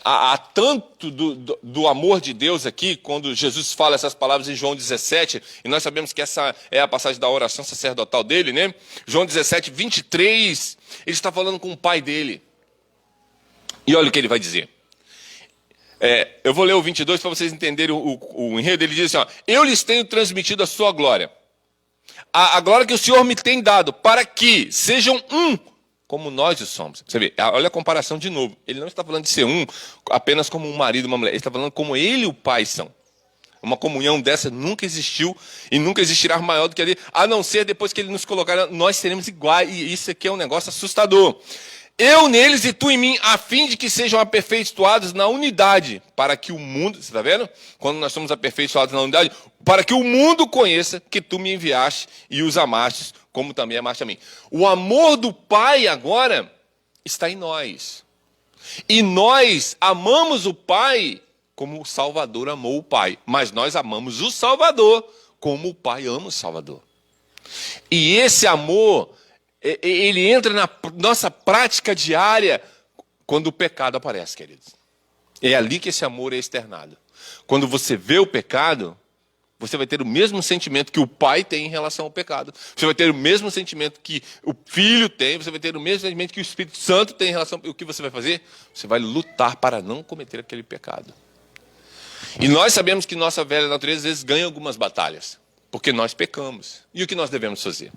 Há tanto do amor de Deus aqui, quando Jesus fala essas palavras em João 17, e nós sabemos que essa é a passagem da oração sacerdotal dele, né? João 17, 23, ele está falando com o pai dele. E olha o que ele vai dizer. Eu vou ler o 22 para vocês entenderem o enredo. Ele diz assim, ó, eu lhes tenho transmitido a sua glória. A glória que o Senhor me tem dado, para que sejam um, como nós o somos. Você vê, olha a comparação de novo. Ele não está falando de ser um apenas como um marido e uma mulher. Ele está falando como ele e o pai são. Uma comunhão dessa nunca existiu e nunca existirá maior do que ali, a não ser depois que ele nos colocar, nós seremos iguais. E isso aqui é um negócio assustador. Eu neles e tu em mim, a fim de que sejam aperfeiçoados na unidade, para que o mundo, você está vendo? Quando nós somos aperfeiçoados na unidade, para que o mundo conheça que tu me enviaste e os amaste, como também amaste a mim. O amor do Pai agora está em nós. E nós amamos o Pai como o Salvador amou o Pai. Mas nós amamos o Salvador como o Pai ama o Salvador. E esse amor, ele entra na nossa prática diária quando o pecado aparece, queridos. É ali que esse amor é externado. Quando você vê o pecado, você vai ter o mesmo sentimento que o pai tem em relação ao pecado. Você vai ter o mesmo sentimento que o filho tem. Você vai ter o mesmo sentimento que o Espírito Santo tem em relação... O que você vai fazer? Você vai lutar para não cometer aquele pecado. E nós sabemos que nossa velha natureza às vezes ganha algumas batalhas, porque nós pecamos. E o que nós devemos fazer?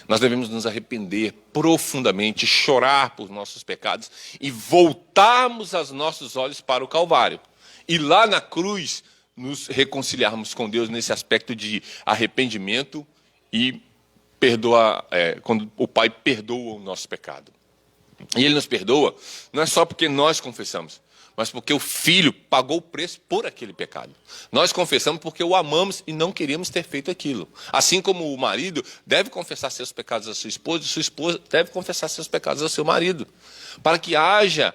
Nós devemos nos arrepender profundamente, chorar por nossos pecados e voltarmos os nossos olhos para o Calvário. E lá na cruz, nos reconciliarmos com Deus nesse aspecto de arrependimento e quando o Pai perdoa o nosso pecado. E Ele nos perdoa, não é só porque nós confessamos, mas porque o Filho pagou o preço por aquele pecado. Nós confessamos porque o amamos e não queríamos ter feito aquilo. Assim como o marido deve confessar seus pecados à sua esposa deve confessar seus pecados ao seu marido. Para que haja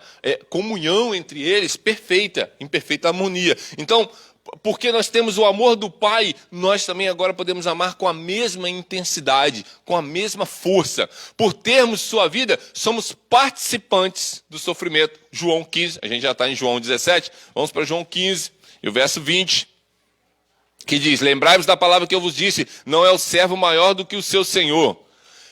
comunhão entre eles perfeita, em perfeita harmonia. Então, porque nós temos o amor do Pai, nós também agora podemos amar com a mesma intensidade, com a mesma força. Por termos sua vida, somos participantes do sofrimento. João 15, a gente já está em João 17, vamos para João 15, e o verso 20, que diz: lembrai-vos da palavra que eu vos disse, não é o servo maior do que o seu senhor.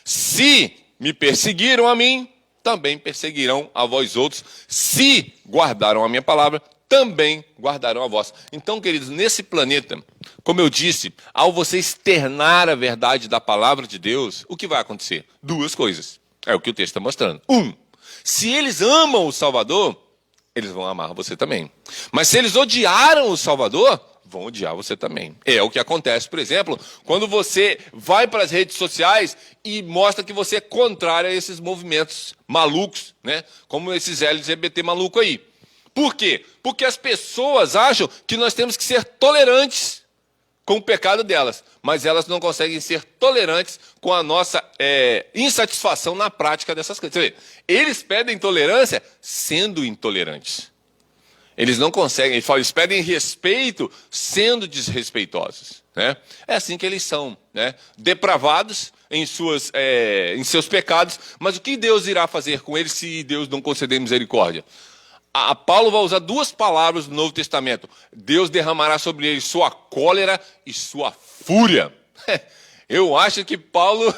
Se me perseguiram a mim, também perseguirão a vós outros. Se guardaram a minha palavra, também guardarão a vossa. Então, queridos, nesse planeta, como eu disse, ao você externar a verdade da palavra de Deus, o que vai acontecer? Duas coisas. É o que o texto está mostrando. Se eles amam o Salvador, eles vão amar você também. Mas se eles odiaram o Salvador, vão odiar você também. É o que acontece, por exemplo, quando você vai para as redes sociais e mostra que você é contrário a esses movimentos malucos, né? Como esses LGBT malucos aí. Por quê? Porque as pessoas acham que nós temos que ser tolerantes com o pecado delas, mas elas não conseguem ser tolerantes com a nossa insatisfação na prática dessas coisas. Você vê, eles pedem tolerância sendo intolerantes. Eles não conseguem, eles pedem respeito sendo desrespeitosos, né? É assim que eles são, né? Depravados em seus pecados, mas o que Deus irá fazer com eles se Deus não conceder misericórdia? Paulo vai usar duas palavras do Novo Testamento: Deus derramará sobre eles sua cólera e sua fúria. Eu acho que Paulo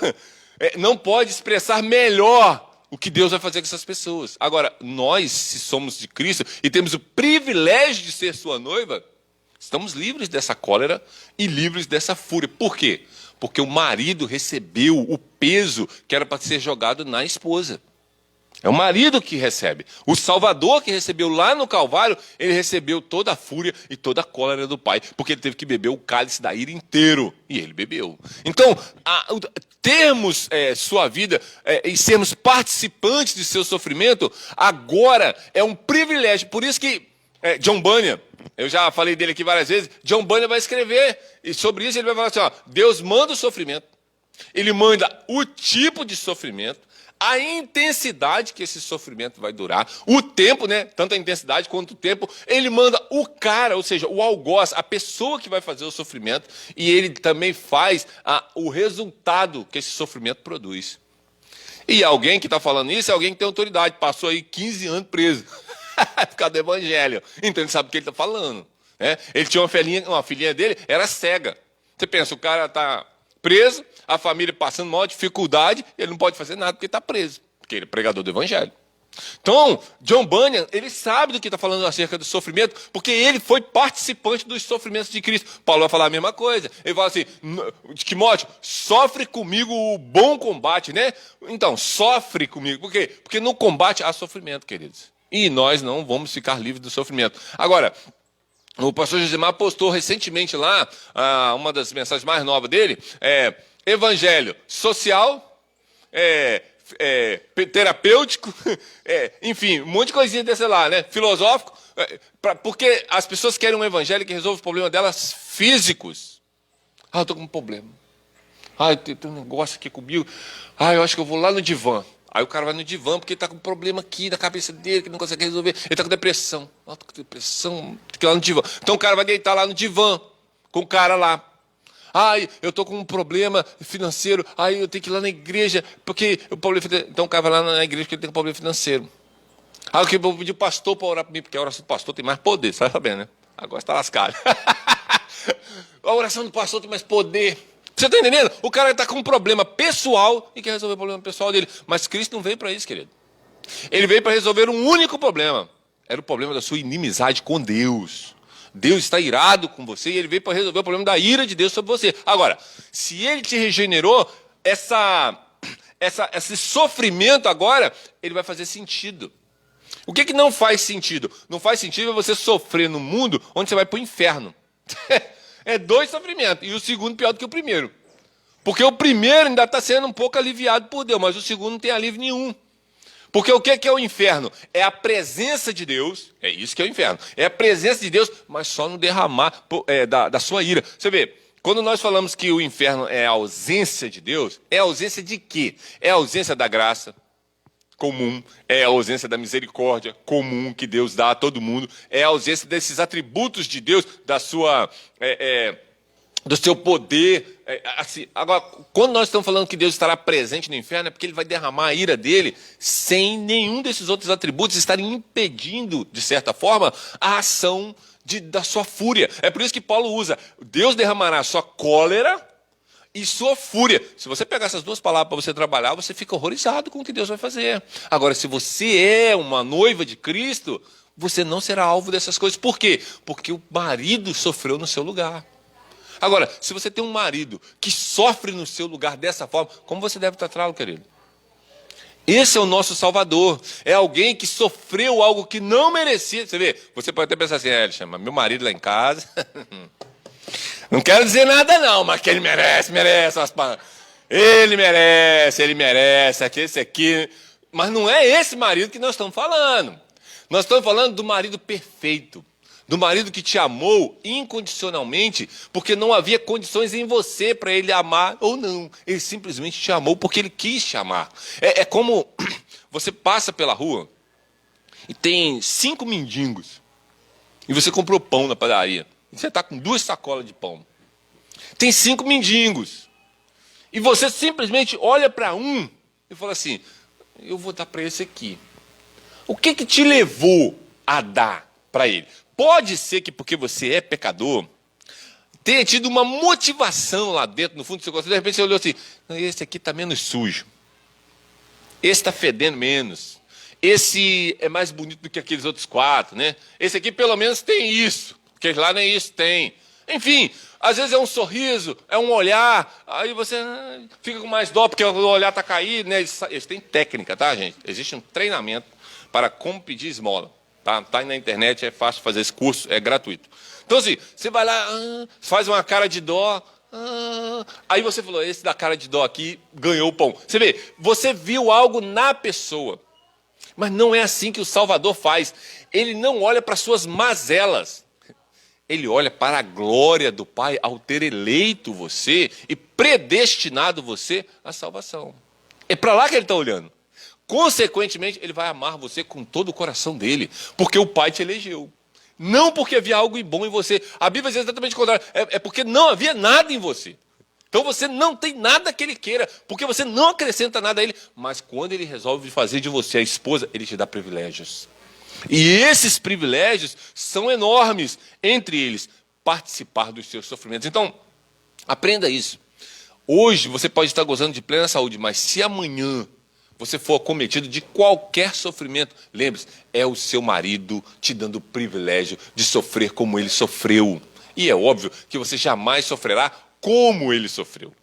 não pode expressar melhor o que Deus vai fazer com essas pessoas. Agora, nós, se somos de Cristo e temos o privilégio de ser sua noiva, estamos livres dessa cólera e livres dessa fúria. Por quê? Porque o marido recebeu o peso que era para ser jogado na esposa. É o marido que recebe. O Salvador que recebeu lá no Calvário, ele recebeu toda a fúria e toda a cólera do Pai, porque ele teve que beber o cálice da ira inteiro, e ele bebeu. Então, termos sua vida e sermos participantes de seu sofrimento, agora é um privilégio. Por isso que John Bunyan, eu já falei dele aqui várias vezes, John Bunyan vai escrever, e sobre isso ele vai falar assim, ó, Deus manda o sofrimento, ele manda o tipo de sofrimento, a intensidade que esse sofrimento vai durar, o tempo, né? Tanto a intensidade quanto o tempo, ele manda o cara, ou seja, o algoz, a pessoa que vai fazer o sofrimento, e ele também faz o resultado que esse sofrimento produz. E alguém que está falando isso é alguém que tem autoridade, passou aí 15 anos preso, por causa do evangelho, então ele sabe o que ele está falando, né? Ele tinha uma filhinha dele, era cega. Você pensa, o cara está preso, a família passando maior dificuldade, ele não pode fazer nada porque está preso, porque ele é pregador do evangelho. Então, John Bunyan, ele sabe do que está falando acerca do sofrimento, porque ele foi participante dos sofrimentos de Cristo. Paulo vai falar a mesma coisa. Ele fala assim, Timóteo, sofre comigo o bom combate, né? Então, sofre comigo. Por quê? Porque no combate há sofrimento, queridos. E nós não vamos ficar livres do sofrimento. Agora, o pastor Josemar postou recentemente lá, uma das mensagens mais novas dele, evangelho social, terapêutico, enfim, um monte de coisinha desse lá, né? Filosófico, porque as pessoas querem um evangelho que resolva os problemas delas físicos. Eu estou com um problema. Tem um negócio aqui comigo. Eu acho que eu vou lá no divã. Aí o cara vai no divã porque ele está com um problema aqui na cabeça dele, que não consegue resolver. Ele está com depressão. Está com depressão, tem que ir lá no divã. Então o cara vai deitar lá no divã, com o cara lá. Eu estou com um problema financeiro. Eu tenho que ir lá na igreja, porque o problema financeiro. Então o cara vai lá na igreja porque ele tem um problema financeiro. Eu vou pedir o pastor para orar para mim, porque a oração do pastor tem mais poder, você vai sabendo, né? Agora está lascado. A oração do pastor tem mais poder. Você está entendendo? O cara está com um problema pessoal e quer resolver o problema pessoal dele. Mas Cristo não veio para isso, querido. Ele veio para resolver um único problema. Era o problema da sua inimizade com Deus. Deus está irado com você e ele veio para resolver o problema da ira de Deus sobre você. Agora, se ele te regenerou, esse sofrimento agora, ele vai fazer sentido. O que não faz sentido? Não faz sentido você sofrer no mundo onde você vai para o inferno. É dois sofrimentos, e o segundo pior do que o primeiro. Porque o primeiro ainda está sendo um pouco aliviado por Deus, mas o segundo não tem alívio nenhum. Porque o que é o inferno? É a presença de Deus, é isso que é o inferno. É a presença de Deus, mas só no derramar da sua ira. Você vê, quando nós falamos que o inferno é a ausência de Deus, é a ausência de quê? É a ausência da graça, comum, é a ausência da misericórdia comum que Deus dá a todo mundo, é a ausência desses atributos de Deus, da sua, do seu poder. Assim. Agora, quando nós estamos falando que Deus estará presente no inferno, é porque ele vai derramar a ira dele sem nenhum desses outros atributos estarem impedindo, de certa forma, a ação da sua fúria. É por isso que Paulo usa: Deus derramará sua cólera e sua fúria. Se você pegar essas duas palavras para você trabalhar, você fica horrorizado com o que Deus vai fazer. Agora, se você é uma noiva de Cristo, você não será alvo dessas coisas. Por quê? Porque o marido sofreu no seu lugar. Agora, se você tem um marido que sofre no seu lugar dessa forma, como você deve tratá-lo, querido? Esse é o nosso Salvador. É alguém que sofreu algo que não merecia. Você vê, você pode até pensar assim: ele chama meu marido lá em casa. Não quero dizer nada não, mas que ele merece. Ele merece, esse aqui. Mas não é esse marido que nós estamos falando. Nós estamos falando do marido perfeito. Do marido que te amou incondicionalmente, porque não havia condições em você para ele amar ou não. Ele simplesmente te amou porque ele quis te amar. É como você passa pela rua e tem 5 mendigos. E você comprou pão na padaria. E você está com 2 sacolas de pão. Tem 5 mendigos. E você simplesmente olha para um e fala assim: eu vou dar para esse aqui. O que te levou a dar para ele? Pode ser que porque você é pecador, tenha tido uma motivação lá dentro, no fundo do seu coração. De repente você olhou assim: esse aqui está menos sujo. Esse está fedendo menos. Esse é mais bonito do que aqueles outros 4, né? Esse aqui pelo menos tem isso, porque lá nem isso tem. Enfim, às vezes é um sorriso, é um olhar, aí você fica com mais dó, porque o olhar está caído, né? Eles têm técnica, tá, gente? Existe um treinamento para como pedir esmola. Tá aí na internet, é fácil fazer esse curso, é gratuito. Então assim, você vai lá, faz uma cara de dó, aí você falou: esse da cara de dó aqui ganhou o pão. Você vê, você viu algo na pessoa. Mas não é assim que o Salvador faz. Ele não olha para suas mazelas. Ele olha para a glória do Pai ao ter eleito você e predestinado você à salvação. É para lá que ele está olhando. Consequentemente, ele vai amar você com todo o coração dele, porque o Pai te elegeu. Não porque havia algo bom em você. A Bíblia diz exatamente o contrário. É porque não havia nada em você. Então você não tem nada que ele queira, porque você não acrescenta nada a ele. Mas quando ele resolve fazer de você a esposa, ele te dá privilégios. E esses privilégios são enormes. Entre eles, participar dos seus sofrimentos. Então, aprenda isso. Hoje você pode estar gozando de plena saúde, mas se amanhã você for acometido de qualquer sofrimento, lembre-se, é o seu marido te dando o privilégio de sofrer como ele sofreu. E é óbvio que você jamais sofrerá como ele sofreu.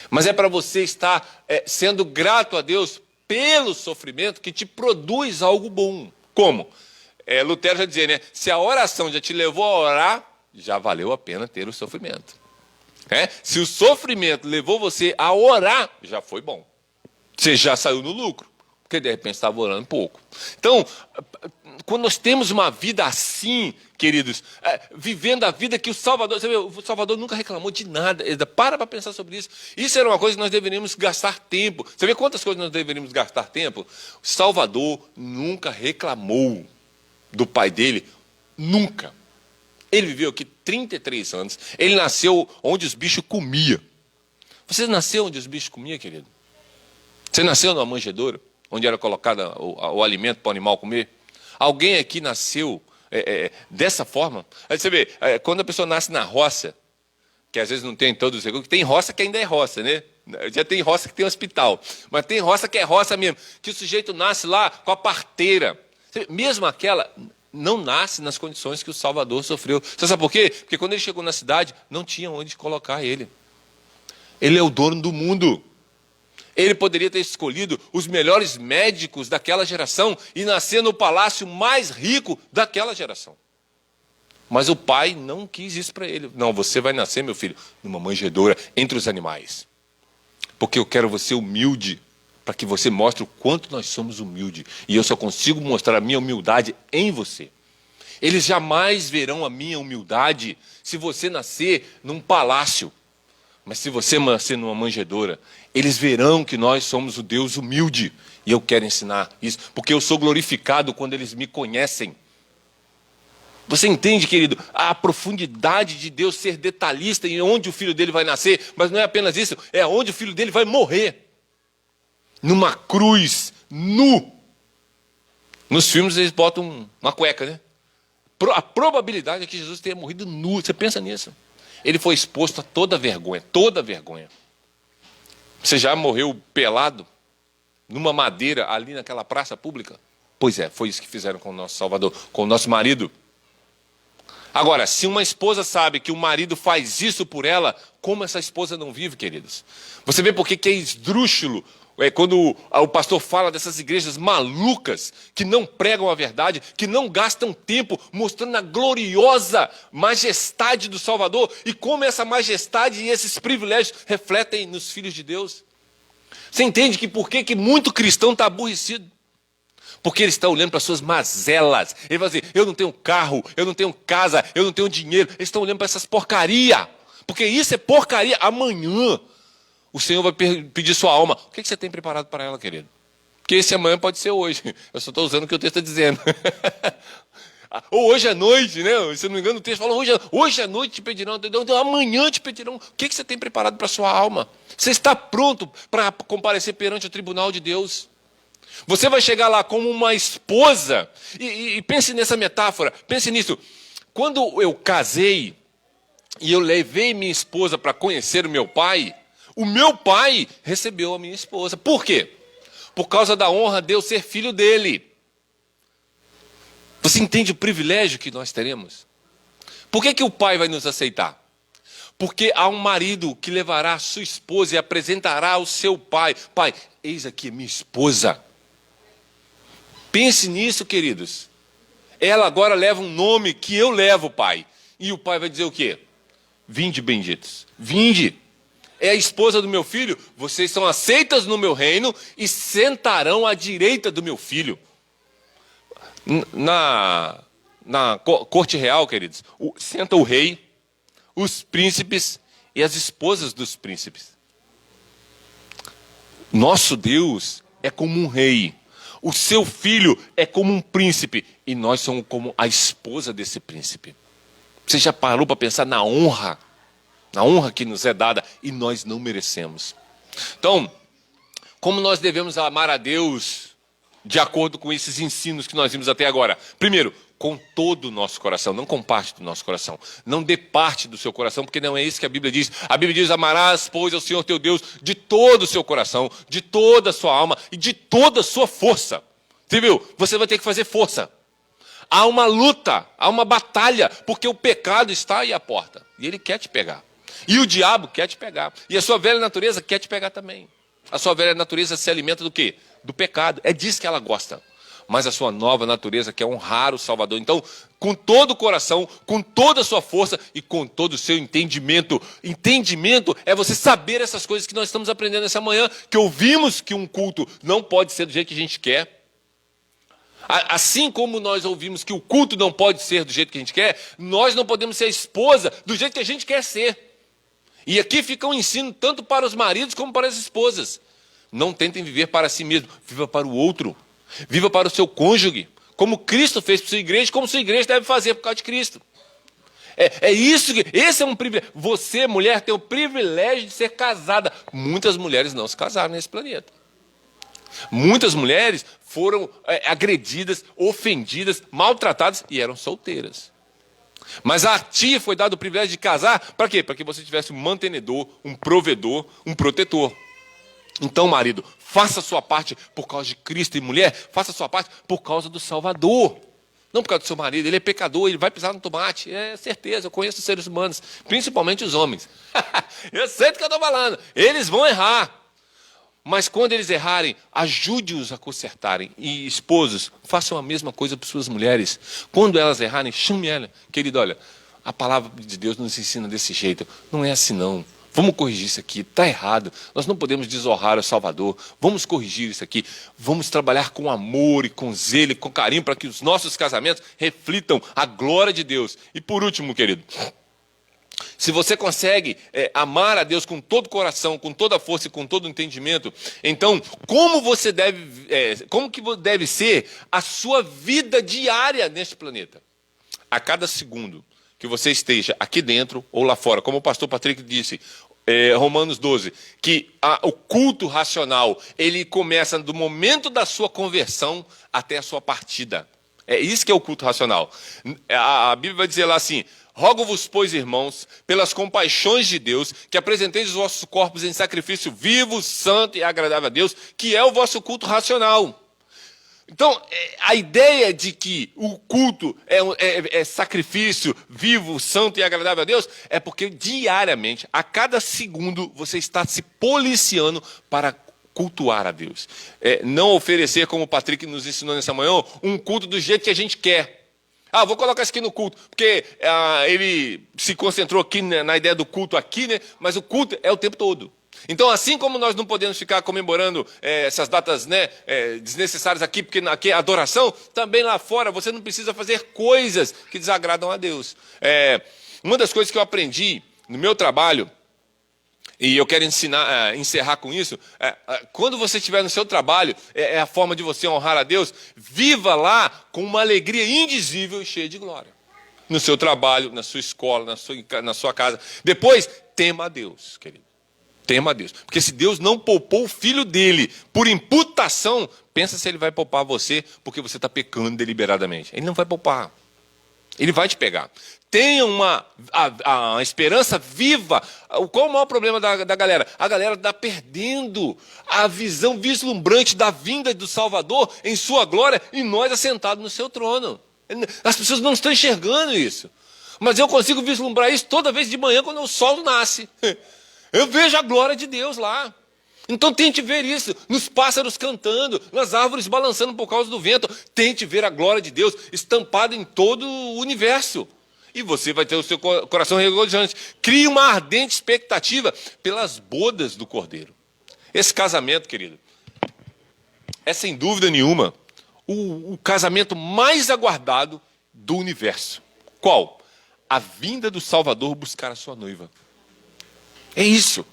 Mas é para você estar sendo grato a Deus pelo sofrimento que te produz algo bom. Como? Lutero já dizia, né? Se a oração já te levou a orar, já valeu a pena ter o sofrimento. Se o sofrimento levou você a orar, já foi bom. Você já saiu no lucro, porque de repente estava orando pouco. Então, quando nós temos uma vida assim, queridos, vivendo a vida que o Salvador... Você vê, o Salvador nunca reclamou de nada. Para pensar sobre isso. Isso era uma coisa que nós deveríamos gastar tempo. Você vê quantas coisas nós deveríamos gastar tempo? O Salvador nunca reclamou do pai dele. Nunca. Ele viveu aqui 33 anos. Ele nasceu onde os bichos comiam. Você nasceu onde os bichos comiam, querido? Você nasceu numa manjedoura, onde era colocado o alimento para o animal comer? Alguém aqui nasceu dessa forma? Aí você vê, quando a pessoa nasce na roça, que às vezes não tem todos os recursos, tem roça que ainda é roça, né? Já tem roça que tem hospital, mas tem roça que é roça mesmo, que o sujeito nasce lá com a parteira. Mesmo aquela não nasce nas condições que o Salvador sofreu. Você sabe por quê? Porque quando ele chegou na cidade, não tinha onde colocar ele. Ele é o dono do mundo. Ele poderia ter escolhido os melhores médicos daquela geração e nascer no palácio mais rico daquela geração. Mas o pai não quis isso para ele. Não, você vai nascer, meu filho, numa manjedoura entre os animais. Porque eu quero você humilde, para que você mostre o quanto nós somos humildes. E eu só consigo mostrar a minha humildade em você. Eles jamais verão a minha humildade se você nascer num palácio. Mas se você nascer numa manjedoura, eles verão que nós somos o Deus humilde. E eu quero ensinar isso, porque eu sou glorificado quando eles me conhecem. Você entende, querido, a profundidade de Deus ser detalhista em onde o filho dele vai nascer, mas não é apenas isso, é onde o filho dele vai morrer. Numa cruz, nu. Nos filmes eles botam uma cueca, né? A probabilidade é que Jesus tenha morrido nu. Você pensa nisso? Ele foi exposto a toda vergonha, toda vergonha. Você já morreu pelado numa madeira ali naquela praça pública? Pois é, foi isso que fizeram com o nosso Salvador, com o nosso marido. Agora, se uma esposa sabe que o marido faz isso por ela, como essa esposa não vive, queridos? Você vê por que é esdrúxulo quando o pastor fala dessas igrejas malucas, que não pregam a verdade, que não gastam tempo mostrando a gloriosa majestade do Salvador, e como essa majestade e esses privilégios refletem nos filhos de Deus. Você entende que por que muito cristão está aborrecido? Porque ele está olhando para as suas mazelas. Ele vai dizer, eu não tenho carro, eu não tenho casa, eu não tenho dinheiro. Eles estão olhando para essas porcaria. Porque isso é porcaria. Amanhã o Senhor vai pedir sua alma. O que você tem preparado para ela, querido? Porque esse amanhã pode ser hoje. Eu só estou usando o que o texto está dizendo. Ou hoje à noite, né? Se não me engano, o texto fala, hoje à noite te pedirão, então amanhã te pedirão. O que você tem preparado para a sua alma? Você está pronto para comparecer perante o tribunal de Deus? Você vai chegar lá como uma esposa, e pense nessa metáfora, pense nisso. Quando eu casei, e eu levei minha esposa para conhecer o meu pai recebeu a minha esposa. Por quê? Por causa da honra de eu ser filho dele. Você entende o privilégio que nós teremos? Por que o pai vai nos aceitar? Porque há um marido que levará a sua esposa e apresentará ao seu pai. Pai, eis aqui a minha esposa. Pense nisso, queridos. Ela agora leva um nome que eu levo, pai. E o pai vai dizer o quê? Vinde, benditos. Vinde. É a esposa do meu filho. Vocês são aceitas no meu reino e sentarão à direita do meu filho. Na corte real, queridos, senta o rei, os príncipes e as esposas dos príncipes. Nosso Deus é como um rei. O seu filho é como um príncipe. E nós somos como a esposa desse príncipe. Você já parou para pensar na honra que nos é dada e nós não merecemos? Então, como nós devemos amar a Deus de acordo com esses ensinos que nós vimos até agora? Primeiro, com todo o nosso coração, não com parte do nosso coração. Não dê parte do seu coração, porque não é isso que a Bíblia diz. A Bíblia diz, amarás, pois, ao Senhor teu Deus de todo o seu coração, de toda a sua alma e de toda a sua força. Você viu? Você vai ter que fazer força. Há uma luta, há uma batalha, porque o pecado está aí à porta. E ele quer te pegar. E o diabo quer te pegar. E a sua velha natureza quer te pegar também. A sua velha natureza se alimenta do quê? Do pecado. É disso que ela gosta. Mas a sua nova natureza quer honrar o Salvador. Então, com todo o coração, com toda a sua força e com todo o seu entendimento. Entendimento é você saber essas coisas que nós estamos aprendendo essa manhã, que ouvimos que um culto não pode ser do jeito que a gente quer. Assim como nós ouvimos que o culto não pode ser do jeito que a gente quer, nós não podemos ser a esposa do jeito que a gente quer ser. E aqui fica um ensino tanto para os maridos como para as esposas. Não tentem viver para si mesmo, viva para o outro. Viva para o seu cônjuge, como Cristo fez para a sua igreja, como sua igreja deve fazer por causa de Cristo. Esse é um privilégio. Você, mulher, tem o privilégio de ser casada. Muitas mulheres não se casaram nesse planeta. Muitas mulheres foram agredidas, ofendidas, maltratadas e eram solteiras. Mas a ti foi dado o privilégio de casar, para quê? Para que você tivesse um mantenedor, um provedor, um protetor. Então, marido, faça a sua parte por causa de Cristo, e mulher, faça a sua parte por causa do Salvador. Não por causa do seu marido, ele é pecador, ele vai pisar no tomate, é certeza, eu conheço os seres humanos, principalmente os homens. Eu sei do que eu estou falando, eles vão errar. Mas quando eles errarem, ajude-os a consertarem. E esposos, façam a mesma coisa para suas mulheres. Quando elas errarem, chame ela. Querido, olha, a palavra de Deus nos ensina desse jeito. Não é assim não. Vamos corrigir isso aqui, está errado. Nós não podemos desonrar o Salvador. Vamos corrigir isso aqui. Vamos trabalhar com amor e com zelo e com carinho para que os nossos casamentos reflitam a glória de Deus. E por último, querido, se você consegue amar a Deus com todo o coração, com toda a força e com todo o entendimento, então como que deve ser a sua vida diária neste planeta? A cada segundo que você esteja aqui dentro ou lá fora, como o pastor Patrick disse, Romanos 12, que o culto racional, ele começa do momento da sua conversão até a sua partida. É isso que é o culto racional. A Bíblia vai dizer lá assim: rogo-vos, pois, irmãos, pelas compaixões de Deus, que apresenteis os vossos corpos em sacrifício vivo, santo e agradável a Deus, que é o vosso culto racional. Então, a ideia de que o culto é sacrifício vivo, santo e agradável a Deus, é porque diariamente, a cada segundo, você está se policiando para cultuar a Deus. Não oferecer, como o Patrick nos ensinou nessa manhã, um culto do jeito que a gente quer. Vou colocar isso aqui no culto, porque ele se concentrou aqui, né, na ideia do culto aqui, né, mas o culto é o tempo todo. Então, assim como nós não podemos ficar comemorando essas datas, né, desnecessárias aqui, porque aqui é adoração, também lá fora você não precisa fazer coisas que desagradam a Deus. Uma das coisas que eu aprendi no meu trabalho, e eu quero encerrar com isso, quando você estiver no seu trabalho, é a forma de você honrar a Deus, viva lá com uma alegria indizível e cheia de glória. No seu trabalho, na sua escola, na sua casa. Depois, tema a Deus, querido. Tema a Deus. Porque se Deus não poupou o filho dele por imputação, pensa se ele vai poupar você porque você está pecando deliberadamente. Ele não vai poupar. Ele vai te pegar. Tenha a esperança viva. Qual o maior problema da galera? A galera está perdendo a visão vislumbrante da vinda do Salvador em sua glória e nós assentados no seu trono. As pessoas não estão enxergando isso. Mas eu consigo vislumbrar isso toda vez de manhã quando o sol nasce. Eu vejo a glória de Deus lá. Então tente ver isso, nos pássaros cantando, nas árvores balançando por causa do vento. Tente ver a glória de Deus estampada em todo o universo. E você vai ter o seu coração regozijante. Crie uma ardente expectativa pelas bodas do Cordeiro. Esse casamento, querido, é sem dúvida nenhuma o casamento mais aguardado do universo. Qual? A vinda do Salvador buscar a sua noiva. É isso.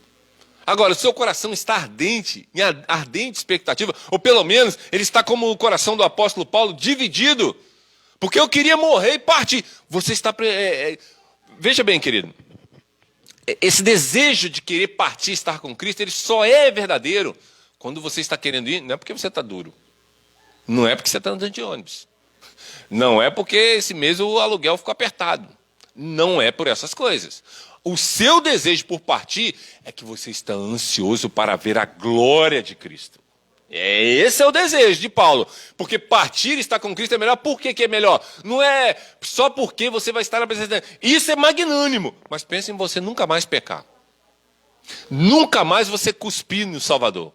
Agora, o seu coração está ardente, em ardente expectativa, ou pelo menos ele está como o coração do apóstolo Paulo, dividido, porque eu queria morrer e partir. Você está... Veja bem, querido, esse desejo de querer partir, estar com Cristo, ele só é verdadeiro quando você está querendo ir, não é porque você está duro, não é porque você está andando de ônibus, não é porque esse mês o aluguel ficou apertado, não é por essas coisas. O seu desejo por partir é que você está ansioso para ver a glória de Cristo. Esse é o desejo de Paulo. Porque partir e estar com Cristo é melhor. Por que é melhor? Não é só porque você vai estar na presença dele. Isso é magnânimo. Mas pense em você nunca mais pecar. Nunca mais você cuspir no Salvador.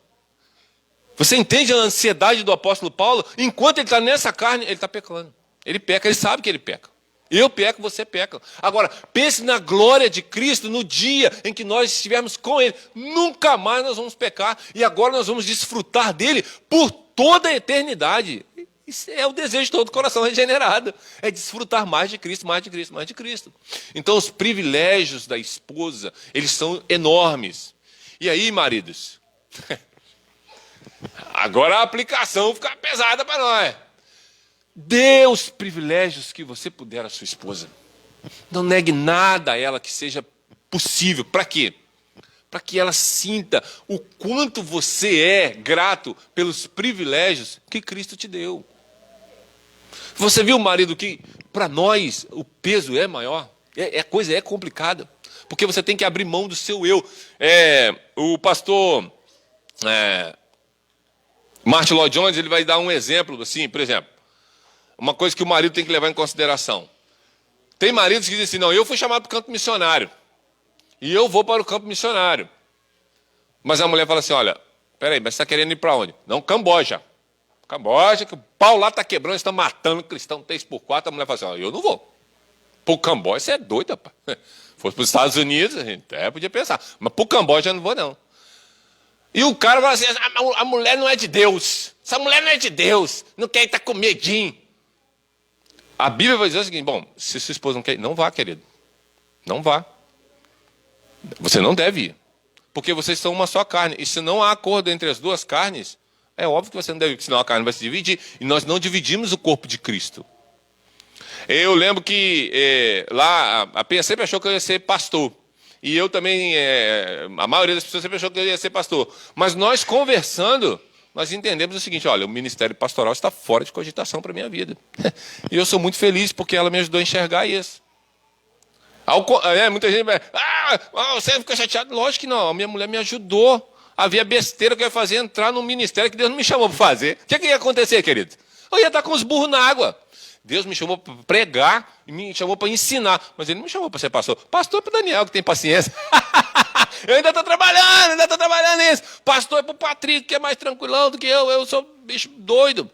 Você entende a ansiedade do apóstolo Paulo? Enquanto ele está nessa carne, ele está pecando. Ele peca, ele sabe que ele peca. Eu peco, você peca. Agora, pense na glória de Cristo no dia em que nós estivermos com Ele. Nunca mais nós vamos pecar. E agora nós vamos desfrutar dele por toda a eternidade. Isso é o desejo de todo coração regenerado. É desfrutar mais de Cristo, mais de Cristo, mais de Cristo. Então, os privilégios da esposa, eles são enormes. E aí, maridos? Agora a aplicação fica pesada para nós. Dê os privilégios que você puder à sua esposa. Não negue nada a ela que seja possível. Para quê? Para que ela sinta o quanto você é grato pelos privilégios que Cristo te deu. Você viu, marido, que para nós o peso é maior? A coisa é complicada. Porque você tem que abrir mão do seu eu. O pastor Martin Lloyd Jones, ele vai dar um exemplo, assim, por exemplo. Uma coisa que o marido tem que levar em consideração. Tem maridos que dizem assim, não, eu fui chamado para o campo missionário. E eu vou para o campo missionário. Mas a mulher fala assim, olha, peraí, mas você está querendo ir para onde? Não, Camboja. Camboja, que o pau lá está quebrando, estão matando cristão 3x4. A mulher fala assim, ó, eu não vou. Para o Camboja, você é doido, rapaz. Fosse para os Estados Unidos, a gente até podia pensar. Mas para o Camboja eu não vou, não. E o cara fala assim, a mulher não é de Deus. Essa mulher não é de Deus. Não quer estar com medinho. A Bíblia vai dizer o seguinte, bom, se sua esposa não quer ir, não vá, querido. Não vá. Você não deve ir. Porque vocês são uma só carne. E se não há acordo entre as duas carnes, é óbvio que você não deve ir, senão a carne vai se dividir. E nós não dividimos o corpo de Cristo. Eu lembro que lá a Penha sempre achou que eu ia ser pastor. E eu também, a maioria das pessoas sempre achou que eu ia ser pastor. Mas nós conversando, nós entendemos o seguinte: olha, o ministério pastoral está fora de cogitação para a minha vida. E eu sou muito feliz porque ela me ajudou a enxergar isso. Muita gente vai, você fica chateado? Lógico que não, a minha mulher me ajudou a ver a besteira que eu ia fazer, entrar num ministério que Deus não me chamou para fazer. O que ia acontecer, querido? Eu ia estar com os burros na água. Deus me chamou para pregar e me chamou para ensinar. Mas ele não me chamou para ser pastor. Pastor é para Daniel, que tem paciência. Eu ainda estou trabalhando nisso. Pastor é para o Patrick, que é mais tranquilão do que eu. Eu sou bicho doido.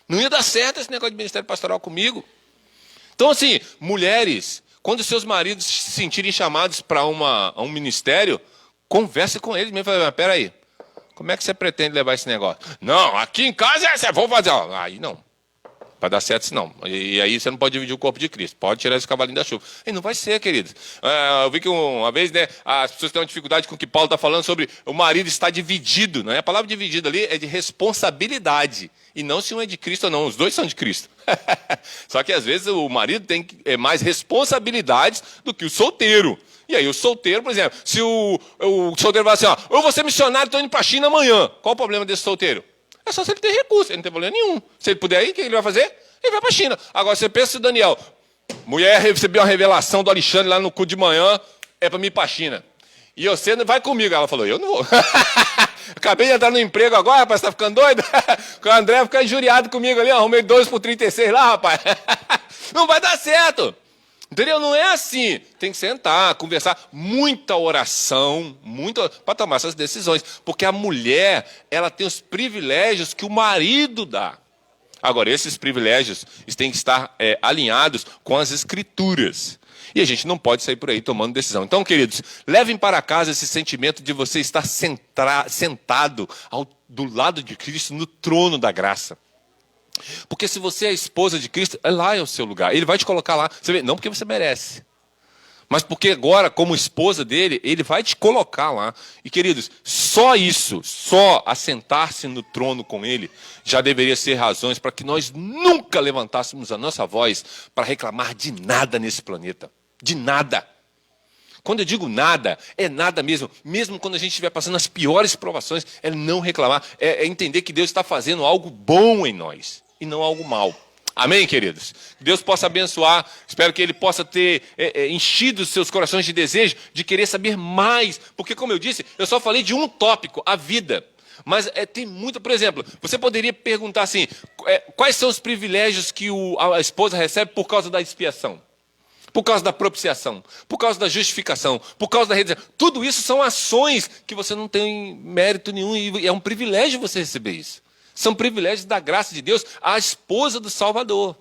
Não ia dar certo esse negócio de ministério pastoral comigo. Então, assim, mulheres, quando seus maridos se sentirem chamados para um ministério, converse com eles mesmo. Fala, mas peraí, como é que você pretende levar esse negócio? Não, aqui em casa vou fazer. Aí não. Para dar certo, não. E aí você não pode dividir o corpo de Cristo. Pode tirar esse cavalinho da chuva. E não vai ser, queridos. Eu vi que uma vez, né, as pessoas têm uma dificuldade com o que Paulo está falando sobre o marido estar dividido. Né? A palavra dividido ali é de responsabilidade. E não se um é de Cristo ou não. Os dois são de Cristo. Só que às vezes o marido tem mais responsabilidades do que o solteiro. E aí o solteiro, por exemplo, se o solteiro fala assim, eu vou ser missionário, estou indo para a China amanhã. Qual o problema desse solteiro? É só se ele tem recurso, ele não tem problema nenhum. Se ele puder ir, o que ele vai fazer? Ele vai para a China. Agora, você pensa se Daniel, mulher recebeu uma revelação do Alexandre lá no culto de manhã, é para mim ir para a China. E você não vai comigo. Ela falou, eu não vou. Acabei de entrar no emprego agora, rapaz, você está ficando doido? O André fica injuriado comigo ali, arrumei 2 por 36 lá, rapaz. Não vai dar certo. Entendeu? Não é assim. Tem que sentar, conversar, muita oração, para tomar essas decisões. Porque a mulher, ela tem os privilégios que o marido dá. Agora, esses privilégios têm que estar alinhados com as Escrituras. E a gente não pode sair por aí tomando decisão. Então, queridos, levem para casa esse sentimento de você estar sentado do lado de Cristo no trono da graça. Porque se você é a esposa de Cristo, lá é o seu lugar. Ele vai te colocar lá. Você vê, não porque você merece, mas porque agora, como esposa dele, ele vai te colocar lá. E, queridos, só isso, só assentar-se no trono com ele, já deveria ser razões para que nós nunca levantássemos a nossa voz para reclamar de nada nesse planeta. De nada. Quando eu digo nada, é nada mesmo. Mesmo quando a gente estiver passando as piores provações, é não reclamar, é entender que Deus está fazendo algo bom em nós e não algo mal. Amém, queridos? Que Deus possa abençoar. Espero que Ele possa ter enchido os seus corações de desejo de querer saber mais. Porque, como eu disse, eu só falei de um tópico, a vida. Mas tem muito, por exemplo, você poderia perguntar assim, quais são os privilégios que a esposa recebe por causa da expiação? Por causa da propiciação, por causa da justificação, por causa da redenção. Tudo isso são ações que você não tem mérito nenhum e é um privilégio você receber isso. São privilégios da graça de Deus à esposa do Salvador.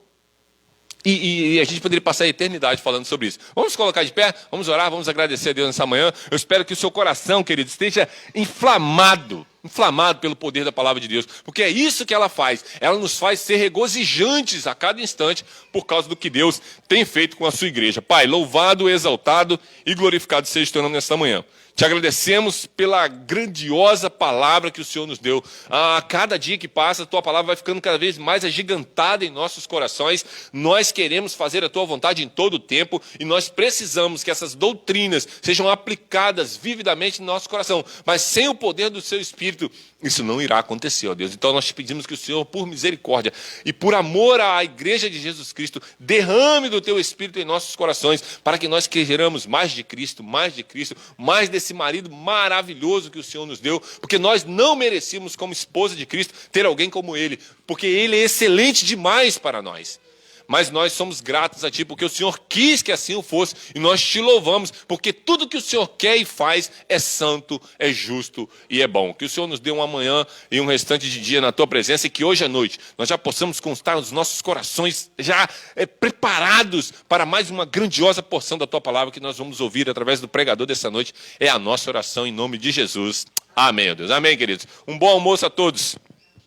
E a gente poderia passar a eternidade falando sobre isso. Vamos colocar de pé, vamos orar, vamos agradecer a Deus nessa manhã. Eu espero que o seu coração, querido, esteja inflamado pelo poder da palavra de Deus. Porque é isso que ela faz. Ela nos faz ser regozijantes a cada instante por causa do que Deus tem feito com a sua igreja. Pai, louvado, exaltado e glorificado seja o teu nome nesta manhã. Te agradecemos pela grandiosa palavra que o Senhor nos deu. A cada dia que passa, a tua palavra vai ficando cada vez mais agigantada em nossos corações. Nós queremos fazer a tua vontade em todo o tempo e nós precisamos que essas doutrinas sejam aplicadas vividamente no nosso coração. Mas sem o poder do seu Espírito, isso não irá acontecer, ó Deus. Então nós te pedimos que o Senhor, por misericórdia e por amor à igreja de Jesus Cristo, derrame do teu Espírito em nossos corações para que nós queiramos mais de Cristo, mais desse marido maravilhoso que o Senhor nos deu, porque nós não merecíamos, como esposa de Cristo, ter alguém como ele, porque ele é excelente demais para nós. Mas nós somos gratos a Ti, porque o Senhor quis que assim o fosse, e nós Te louvamos, porque tudo que o Senhor quer e faz é santo, é justo e é bom. Que o Senhor nos dê uma manhã e um restante de dia na Tua presença, e que hoje à noite nós já possamos constar os nossos corações já preparados para mais uma grandiosa porção da Tua palavra que nós vamos ouvir através do pregador dessa noite. É a nossa oração em nome de Jesus. Amém, Deus. Amém, queridos. Um bom almoço a todos.